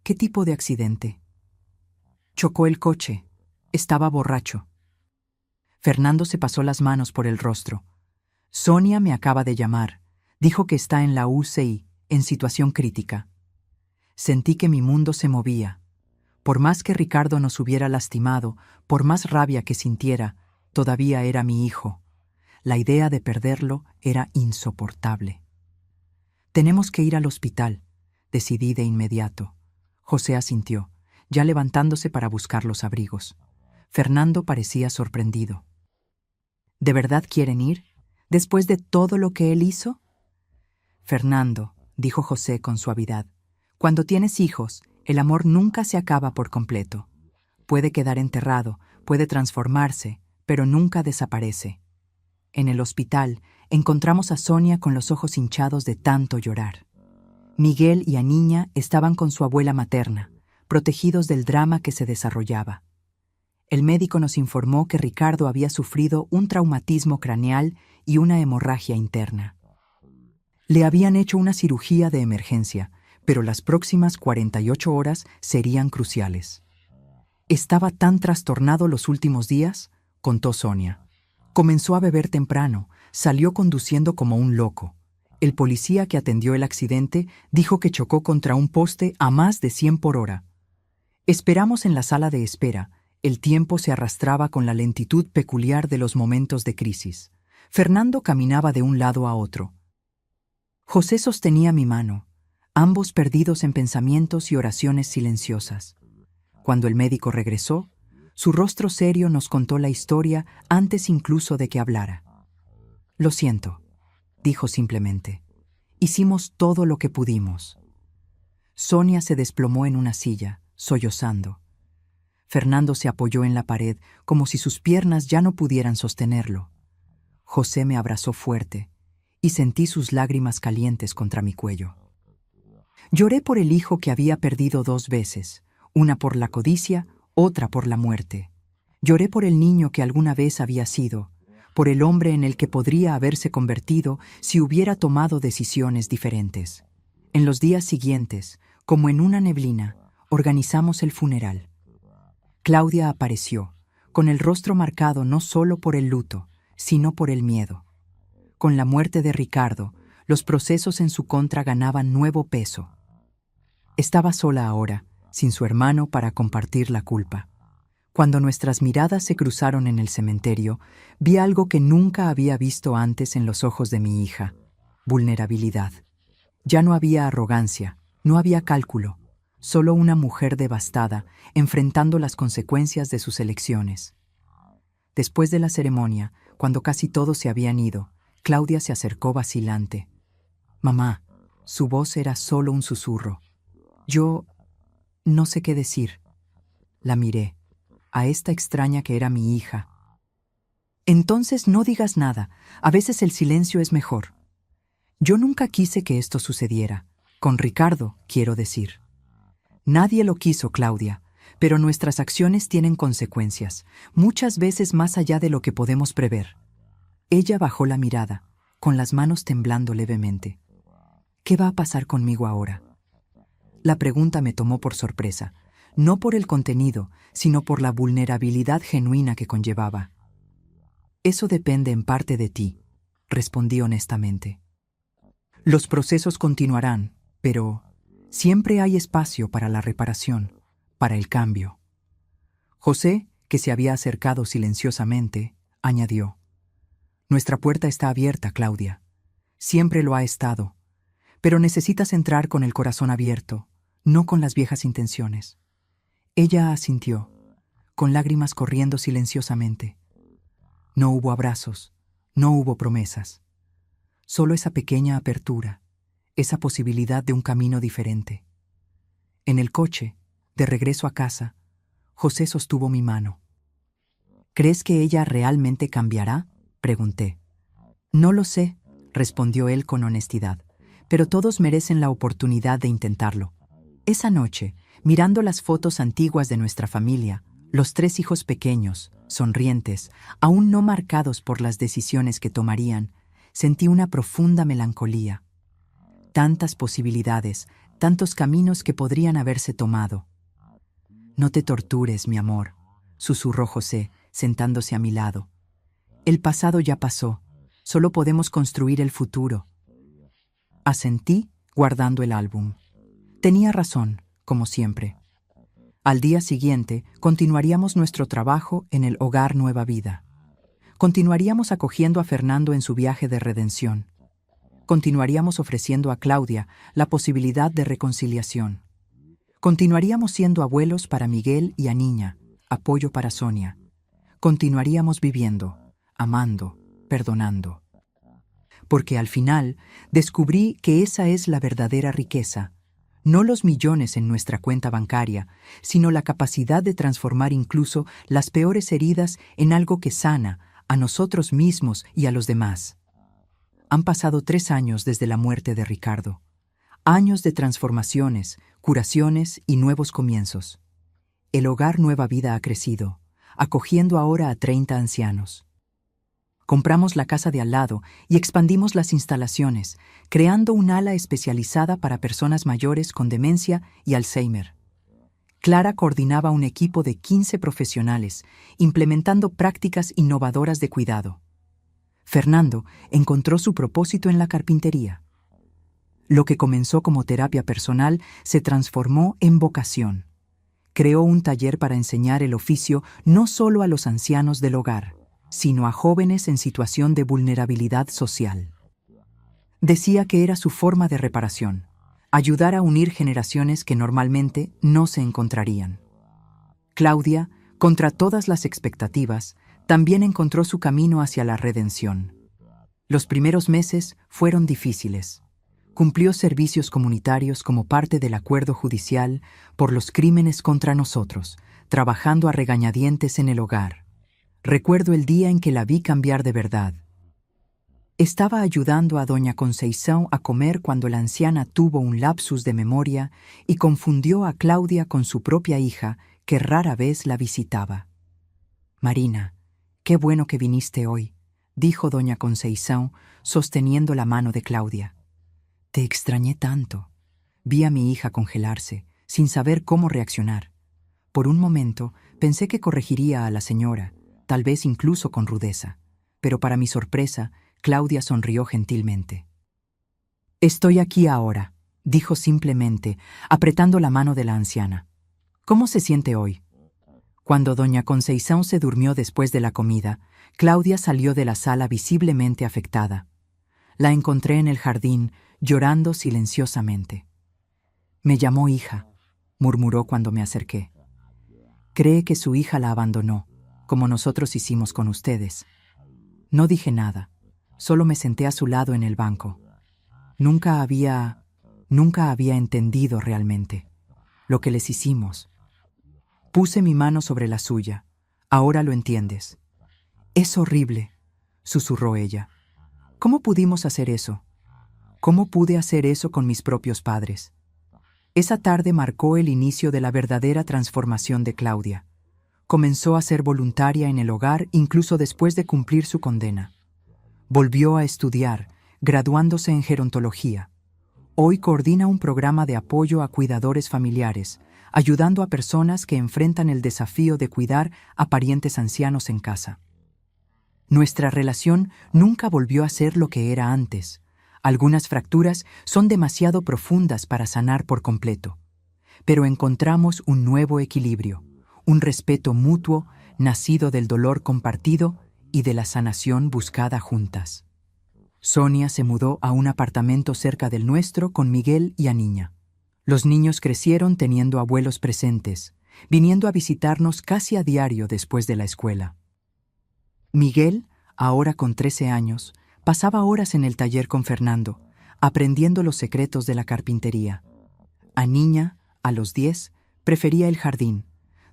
¿Qué tipo de accidente? Chocó el coche. Estaba borracho. Fernando se pasó las manos por el rostro. Sonia me acaba de llamar. Dijo que está en la UCI, en situación crítica. Sentí que mi mundo se movía. Por más que Ricardo nos hubiera lastimado, por más rabia que sintiera, todavía era mi hijo. La idea de perderlo era insoportable. Tenemos que ir al hospital, decidí de inmediato. José asintió, ya levantándose para buscar los abrigos. Fernando parecía sorprendido. ¿De verdad quieren ir? ¿Después de todo lo que él hizo? Fernando, dijo José con suavidad, cuando tienes hijos, el amor nunca se acaba por completo. Puede quedar enterrado, puede transformarse, pero nunca desaparece. En el hospital encontramos a Sonia con los ojos hinchados de tanto llorar. Miguel y Aniña estaban con su abuela materna, protegidos del drama que se desarrollaba. El médico nos informó que Ricardo había sufrido un traumatismo craneal y una hemorragia interna. Le habían hecho una cirugía de emergencia, pero las próximas 48 horas serían cruciales. Estaba tan trastornado los últimos días, contó Sonia. Comenzó a beber temprano, salió conduciendo como un loco. El policía que atendió el accidente dijo que chocó contra un poste a más de 100 por hora. Esperamos en la sala de espera. El tiempo se arrastraba con la lentitud peculiar de los momentos de crisis. Fernando caminaba de un lado a otro. José sostenía mi mano, ambos perdidos en pensamientos y oraciones silenciosas. Cuando el médico regresó, su rostro serio nos contó la historia antes incluso de que hablara. Lo siento, dijo simplemente. Hicimos todo lo que pudimos. Sonia se desplomó en una silla, sollozando. Fernando se apoyó en la pared como si sus piernas ya no pudieran sostenerlo. José me abrazó fuerte y sentí sus lágrimas calientes contra mi cuello. Lloré por el hijo que había perdido 2 veces, una por la codicia, otra por la muerte. Lloré por el niño que alguna vez había sido, por el hombre en el que podría haberse convertido si hubiera tomado decisiones diferentes. En los días siguientes, como en una neblina, organizamos el funeral. Claudia apareció, con el rostro marcado no solo por el luto, sino por el miedo. Con la muerte de Ricardo, los procesos en su contra ganaban nuevo peso. Estaba sola ahora, sin su hermano para compartir la culpa. Cuando nuestras miradas se cruzaron en el cementerio, vi algo que nunca había visto antes en los ojos de mi hija: vulnerabilidad. Ya no había arrogancia, no había cálculo. Solo una mujer devastada, enfrentando las consecuencias de sus elecciones. Después de la ceremonia, cuando casi todos se habían ido, Claudia se acercó vacilante. «Mamá», su voz era solo un susurro. Yo no sé qué decir. La miré, a esta extraña que era mi hija. «Entonces no digas nada, a veces el silencio es mejor». Yo nunca quise que esto sucediera, con Ricardo, quiero decir. Nadie lo quiso, Claudia, pero nuestras acciones tienen consecuencias, muchas veces más allá de lo que podemos prever. Ella bajó la mirada, con las manos temblando levemente. ¿Qué va a pasar conmigo ahora? La pregunta me tomó por sorpresa, no por el contenido, sino por la vulnerabilidad genuina que conllevaba. Eso depende en parte de ti, respondí honestamente. Los procesos continuarán, pero siempre hay espacio para la reparación, para el cambio. José, que se había acercado silenciosamente, añadió: «Nuestra puerta está abierta, Claudia. Siempre lo ha estado. Pero necesitas entrar con el corazón abierto, no con las viejas intenciones». Ella asintió. con lágrimas corriendo silenciosamente. No hubo abrazos, no hubo promesas. Solo esa pequeña apertura, esa posibilidad de un camino diferente. En el coche, de regreso a casa, José sostuvo mi mano. ¿Crees que ella realmente cambiará?, pregunté. No lo sé, respondió él con honestidad, pero todos merecen la oportunidad de intentarlo. Esa noche, mirando las fotos antiguas de nuestra familia, los 3 hijos pequeños, sonrientes, aún no marcados por las decisiones que tomarían, sentí una profunda melancolía. Tantas posibilidades, tantos caminos que podrían haberse tomado. No te tortures, mi amor, susurró José, sentándose a mi lado. El pasado ya pasó, solo podemos construir el futuro. Asentí, guardando el álbum. Tenía razón, como siempre. Al día siguiente, continuaríamos nuestro trabajo en el Hogar Nueva Vida. Continuaríamos acogiendo a Fernando en su viaje de redención. Continuaríamos ofreciendo a Claudia la posibilidad de reconciliación. Continuaríamos siendo abuelos para Miguel y a Niña, apoyo para Sonia. Continuaríamos viviendo, amando, perdonando. Porque al final descubrí que esa es la verdadera riqueza, no los millones en nuestra cuenta bancaria, sino la capacidad de transformar incluso las peores heridas en algo que sana a nosotros mismos y a los demás. Han pasado 3 años desde la muerte de Ricardo. Años de transformaciones, curaciones y nuevos comienzos. El Hogar Nueva Vida ha crecido, acogiendo ahora a 30 ancianos. Compramos la casa de al lado y expandimos las instalaciones, creando un ala especializada para personas mayores con demencia y Alzheimer. Clara coordinaba un equipo de 15 profesionales, implementando prácticas innovadoras de cuidado. Fernando encontró su propósito en la carpintería. Lo que comenzó como terapia personal se transformó en vocación. Creó un taller para enseñar el oficio no solo a los ancianos del hogar, sino a jóvenes en situación de vulnerabilidad social. Decía que era su forma de reparación, ayudar a unir generaciones que normalmente no se encontrarían. Claudia, contra todas las expectativas, también encontró su camino hacia la redención. Los primeros meses fueron difíciles. Cumplió servicios comunitarios como parte del acuerdo judicial por los crímenes contra nosotros, trabajando a regañadientes en el hogar. Recuerdo el día en que la vi cambiar de verdad. Estaba ayudando a doña Conceição a comer cuando la anciana tuvo un lapsus de memoria y confundió a Claudia con su propia hija, que rara vez la visitaba. «Marina, qué bueno que viniste hoy», dijo doña Conceição, sosteniendo la mano de Claudia. «Te extrañé tanto». Vi a mi hija congelarse, sin saber cómo reaccionar. Por un momento pensé que corregiría a la señora, tal vez incluso con rudeza, pero para mi sorpresa, Claudia sonrió gentilmente. «Estoy aquí ahora», dijo simplemente, apretando la mano de la anciana. «¿Cómo se siente hoy?» Cuando doña Conceição se durmió después de la comida, Claudia salió de la sala visiblemente afectada. La encontré en el jardín, llorando silenciosamente. «Me llamó hija», murmuró cuando me acerqué. «Cree que su hija la abandonó, como nosotros hicimos con ustedes». No dije nada, solo me senté a su lado en el banco. Nunca había entendido realmente lo que les hicimos. Puse mi mano sobre la suya. «Ahora lo entiendes». «Es horrible», susurró ella. «¿Cómo pudimos hacer eso? ¿Cómo pude hacer eso con mis propios padres?» Esa tarde marcó el inicio de la verdadera transformación de Claudia. Comenzó a ser voluntaria en el hogar incluso después de cumplir su condena. Volvió a estudiar, graduándose en gerontología. Hoy coordina un programa de apoyo a cuidadores familiares, ayudando a personas que enfrentan el desafío de cuidar a parientes ancianos en casa. Nuestra relación nunca volvió a ser lo que era antes. Algunas fracturas son demasiado profundas para sanar por completo. Pero encontramos un nuevo equilibrio, un respeto mutuo nacido del dolor compartido y de la sanación buscada juntas. Sonia se mudó a un apartamento cerca del nuestro con Miguel y a Niña. Los niños crecieron teniendo abuelos presentes, viniendo a visitarnos casi a diario después de la escuela. Miguel, ahora con 13 años, pasaba horas en el taller con Fernando, aprendiendo los secretos de la carpintería. Aniña, a los 10, prefería el jardín,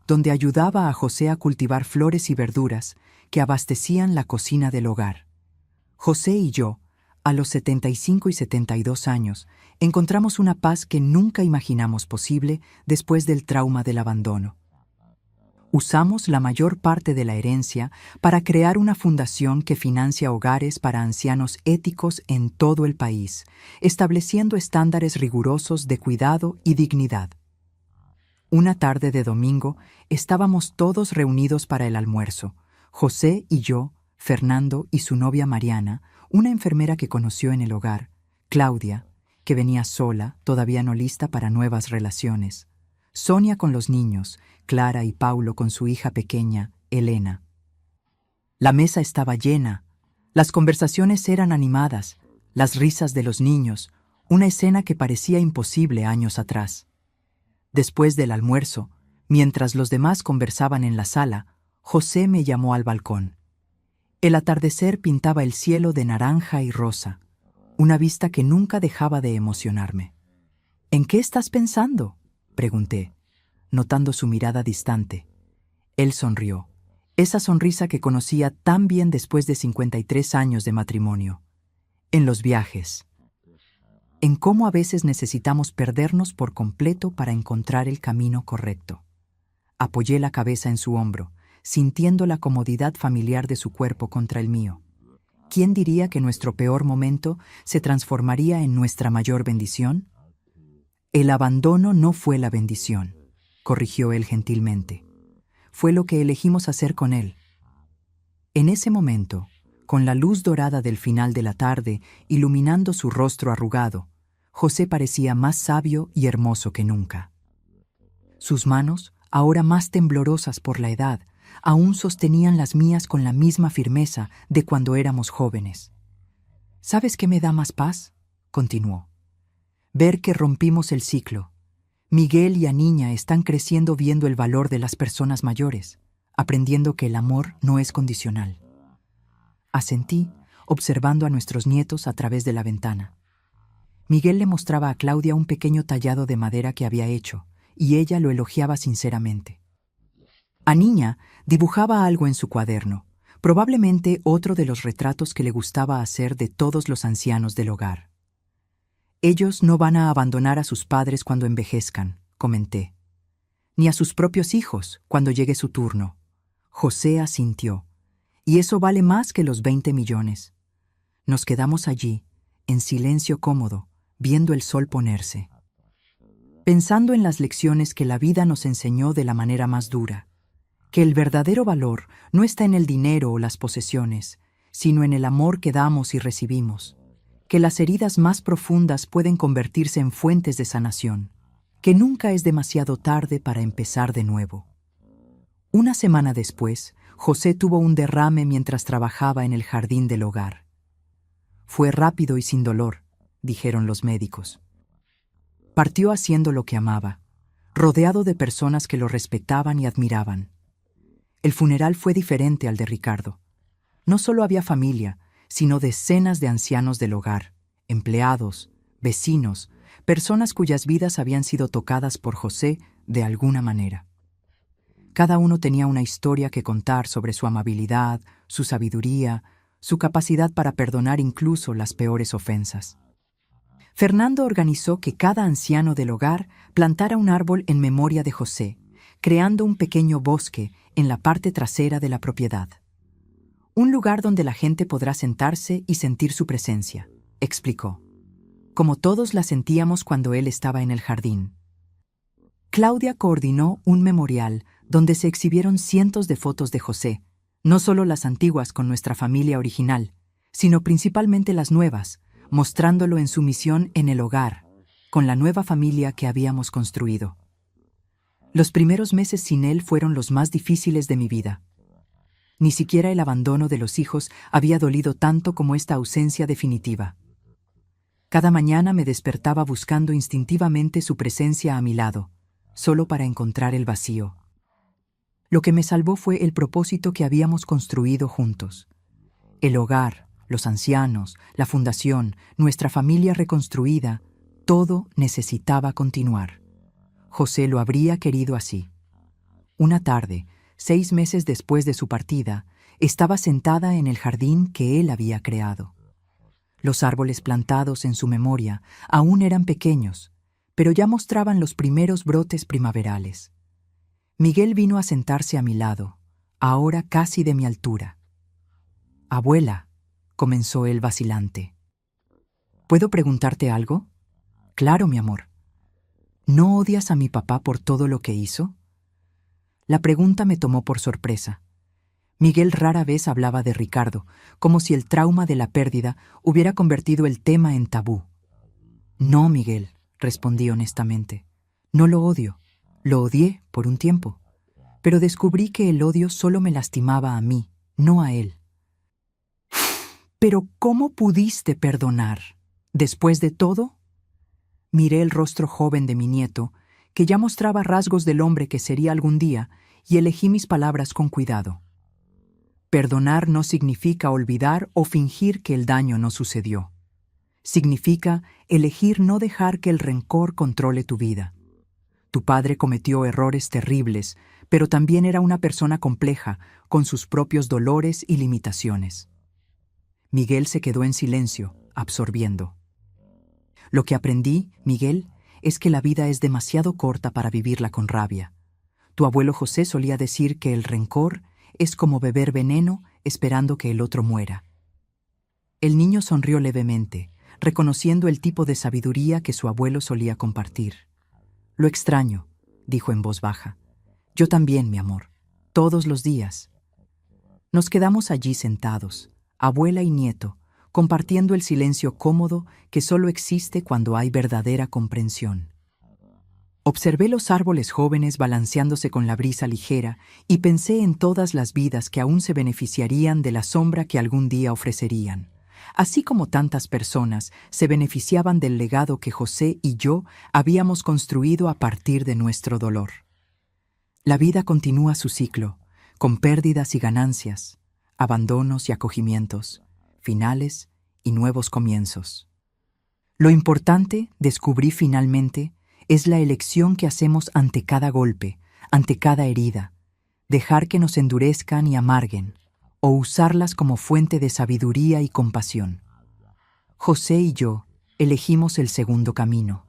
donde ayudaba a José a cultivar flores y verduras que abastecían la cocina del hogar. José y yo, a los 75 y 72 años, encontramos una paz que nunca imaginamos posible después del trauma del abandono. Usamos la mayor parte de la herencia para crear una fundación que financia hogares para ancianos éticos en todo el país, estableciendo estándares rigurosos de cuidado y dignidad. Una tarde de domingo estábamos todos reunidos para el almuerzo, José y yo, Fernando y su novia Mariana, una enfermera que conoció en el hogar, Claudia, que venía sola, todavía no lista para nuevas relaciones, Sonia con los niños, Clara y Paulo con su hija pequeña, Elena. La mesa estaba llena, las conversaciones eran animadas, las risas de los niños, una escena que parecía imposible años atrás. Después del almuerzo, mientras los demás conversaban en la sala, José me llamó al balcón. El atardecer pintaba el cielo de naranja y rosa, una vista que nunca dejaba de emocionarme. ¿En qué estás pensando?, pregunté, notando su mirada distante. Él sonrió, esa sonrisa que conocía tan bien después de 53 años de matrimonio. En los viajes. En cómo a veces necesitamos perdernos por completo para encontrar el camino correcto. Apoyé la cabeza en su hombro, sintiendo la comodidad familiar de su cuerpo contra el mío. ¿Quién diría que nuestro peor momento se transformaría en nuestra mayor bendición? El abandono no fue la bendición, corrigió él gentilmente. Fue lo que elegimos hacer con él. En ese momento, con la luz dorada del final de la tarde iluminando su rostro arrugado, José parecía más sabio y hermoso que nunca. Sus manos, ahora más temblorosas por la edad, aún sostenían las mías con la misma firmeza de cuando éramos jóvenes. ¿Sabes qué me da más paz?, continuó. Ver que rompimos el ciclo. Miguel y Aniña están creciendo viendo el valor de las personas mayores, aprendiendo que el amor no es condicional. Asentí, observando a nuestros nietos a través de la ventana. Miguel le mostraba a Claudia un pequeño tallado de madera que había hecho, y ella lo elogiaba sinceramente. Aniña dibujaba algo en su cuaderno, probablemente otro de los retratos que le gustaba hacer de todos los ancianos del hogar. Ellos no van a abandonar a sus padres cuando envejezcan, comenté. Ni a sus propios hijos cuando llegue su turno. José asintió. Y eso vale más que los 20 millones. Nos quedamos allí, en silencio cómodo, viendo el sol ponerse. Pensando en las lecciones que la vida nos enseñó de la manera más dura. Que el verdadero valor no está en el dinero o las posesiones, sino en el amor que damos y recibimos. Que las heridas más profundas pueden convertirse en fuentes de sanación, que nunca es demasiado tarde para empezar de nuevo. Una semana después, José tuvo un derrame mientras trabajaba en el jardín del hogar. Fue rápido y sin dolor, dijeron los médicos. Partió haciendo lo que amaba, rodeado de personas que lo respetaban y admiraban. El funeral fue diferente al de Ricardo. No solo había familia, sino decenas de ancianos del hogar, empleados, vecinos, personas cuyas vidas habían sido tocadas por José de alguna manera. Cada uno tenía una historia que contar sobre su amabilidad, su sabiduría, su capacidad para perdonar incluso las peores ofensas. Fernando organizó que cada anciano del hogar plantara un árbol en memoria de José, creando un pequeño bosque en la parte trasera de la propiedad. Un lugar donde la gente podrá sentarse y sentir su presencia, explicó, como todos la sentíamos cuando él estaba en el jardín. Claudia coordinó un memorial donde se exhibieron cientos de fotos de José, no solo las antiguas con nuestra familia original, sino principalmente las nuevas, mostrándolo en su misión en el hogar, con la nueva familia que habíamos construido. Los primeros meses sin él fueron los más difíciles de mi vida. Ni siquiera el abandono de los hijos había dolido tanto como esta ausencia definitiva. Cada mañana me despertaba buscando instintivamente su presencia a mi lado, solo para encontrar el vacío. Lo que me salvó fue el propósito que habíamos construido juntos. El hogar, los ancianos, la fundación, nuestra familia reconstruida, todo necesitaba continuar. José lo habría querido así. Una tarde, 6 meses después de su partida, estaba sentada en el jardín que él había creado. Los árboles plantados en su memoria aún eran pequeños, pero ya mostraban los primeros brotes primaverales. Miguel vino a sentarse a mi lado, ahora casi de mi altura. «Abuela», comenzó él vacilante. «¿Puedo preguntarte algo?» «Claro, mi amor». «¿No odias a mi papá por todo lo que hizo?» La pregunta me tomó por sorpresa. Miguel rara vez hablaba de Ricardo, como si el trauma de la pérdida hubiera convertido el tema en tabú. «No, Miguel», respondí honestamente. «No lo odio. Lo odié por un tiempo. Pero descubrí que el odio solo me lastimaba a mí, no a él». «¿Pero cómo pudiste perdonar? ¿Después de todo?» Miré el rostro joven de mi nieto, que ya mostraba rasgos del hombre que sería algún día, y elegí mis palabras con cuidado. Perdonar no significa olvidar o fingir que el daño no sucedió. Significa elegir no dejar que el rencor controle tu vida. Tu padre cometió errores terribles, pero también era una persona compleja, con sus propios dolores y limitaciones. Miguel se quedó en silencio, absorbiendo. Lo que aprendí, Miguel, es que la vida es demasiado corta para vivirla con rabia. Tu abuelo José solía decir que el rencor es como beber veneno esperando que el otro muera. El niño sonrió levemente, reconociendo el tipo de sabiduría que su abuelo solía compartir. «Lo extraño», dijo en voz baja. «Yo también, mi amor, todos los días». Nos quedamos allí sentados, abuela y nieto, compartiendo el silencio cómodo que solo existe cuando hay verdadera comprensión. Observé los árboles jóvenes balanceándose con la brisa ligera y pensé en todas las vidas que aún se beneficiarían de la sombra que algún día ofrecerían, así como tantas personas se beneficiaban del legado que José y yo habíamos construido a partir de nuestro dolor. La vida continúa su ciclo, con pérdidas y ganancias, abandonos y acogimientos, finales y nuevos comienzos. Lo importante, descubrí finalmente, es la elección que hacemos ante cada golpe, ante cada herida, dejar que nos endurezcan y amarguen, o usarlas como fuente de sabiduría y compasión. José y yo elegimos el segundo camino,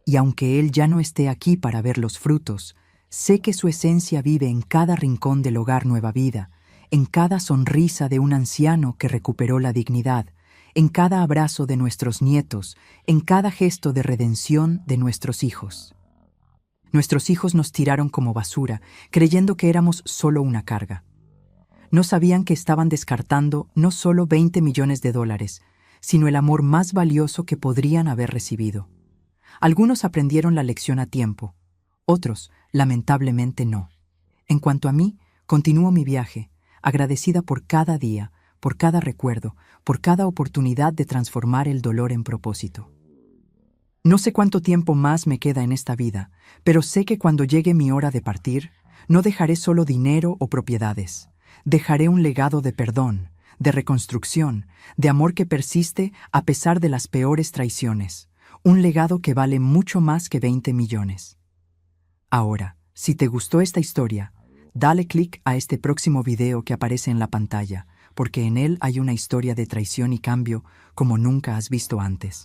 y aunque él ya no esté aquí para ver los frutos, sé que su esencia vive en cada rincón del hogar Nueva Vida, en cada sonrisa de un anciano que recuperó la dignidad, en cada abrazo de nuestros nietos, en cada gesto de redención de nuestros hijos. Nuestros hijos nos tiraron como basura, creyendo que éramos solo una carga. No sabían que estaban descartando no solo $20 millones, sino el amor más valioso que podrían haber recibido. Algunos aprendieron la lección a tiempo, otros, lamentablemente, no. En cuanto a mí, continúo mi viaje, agradecida por cada día, por cada recuerdo, por cada oportunidad de transformar el dolor en propósito. No sé cuánto tiempo más me queda en esta vida, pero sé que cuando llegue mi hora de partir, no dejaré solo dinero o propiedades. Dejaré un legado de perdón, de reconstrucción, de amor que persiste a pesar de las peores traiciones. Un legado que vale mucho más que 20 millones. Ahora, si te gustó esta historia, dale clic a este próximo video que aparece en la pantalla, porque en él hay una historia de traición y cambio como nunca has visto antes.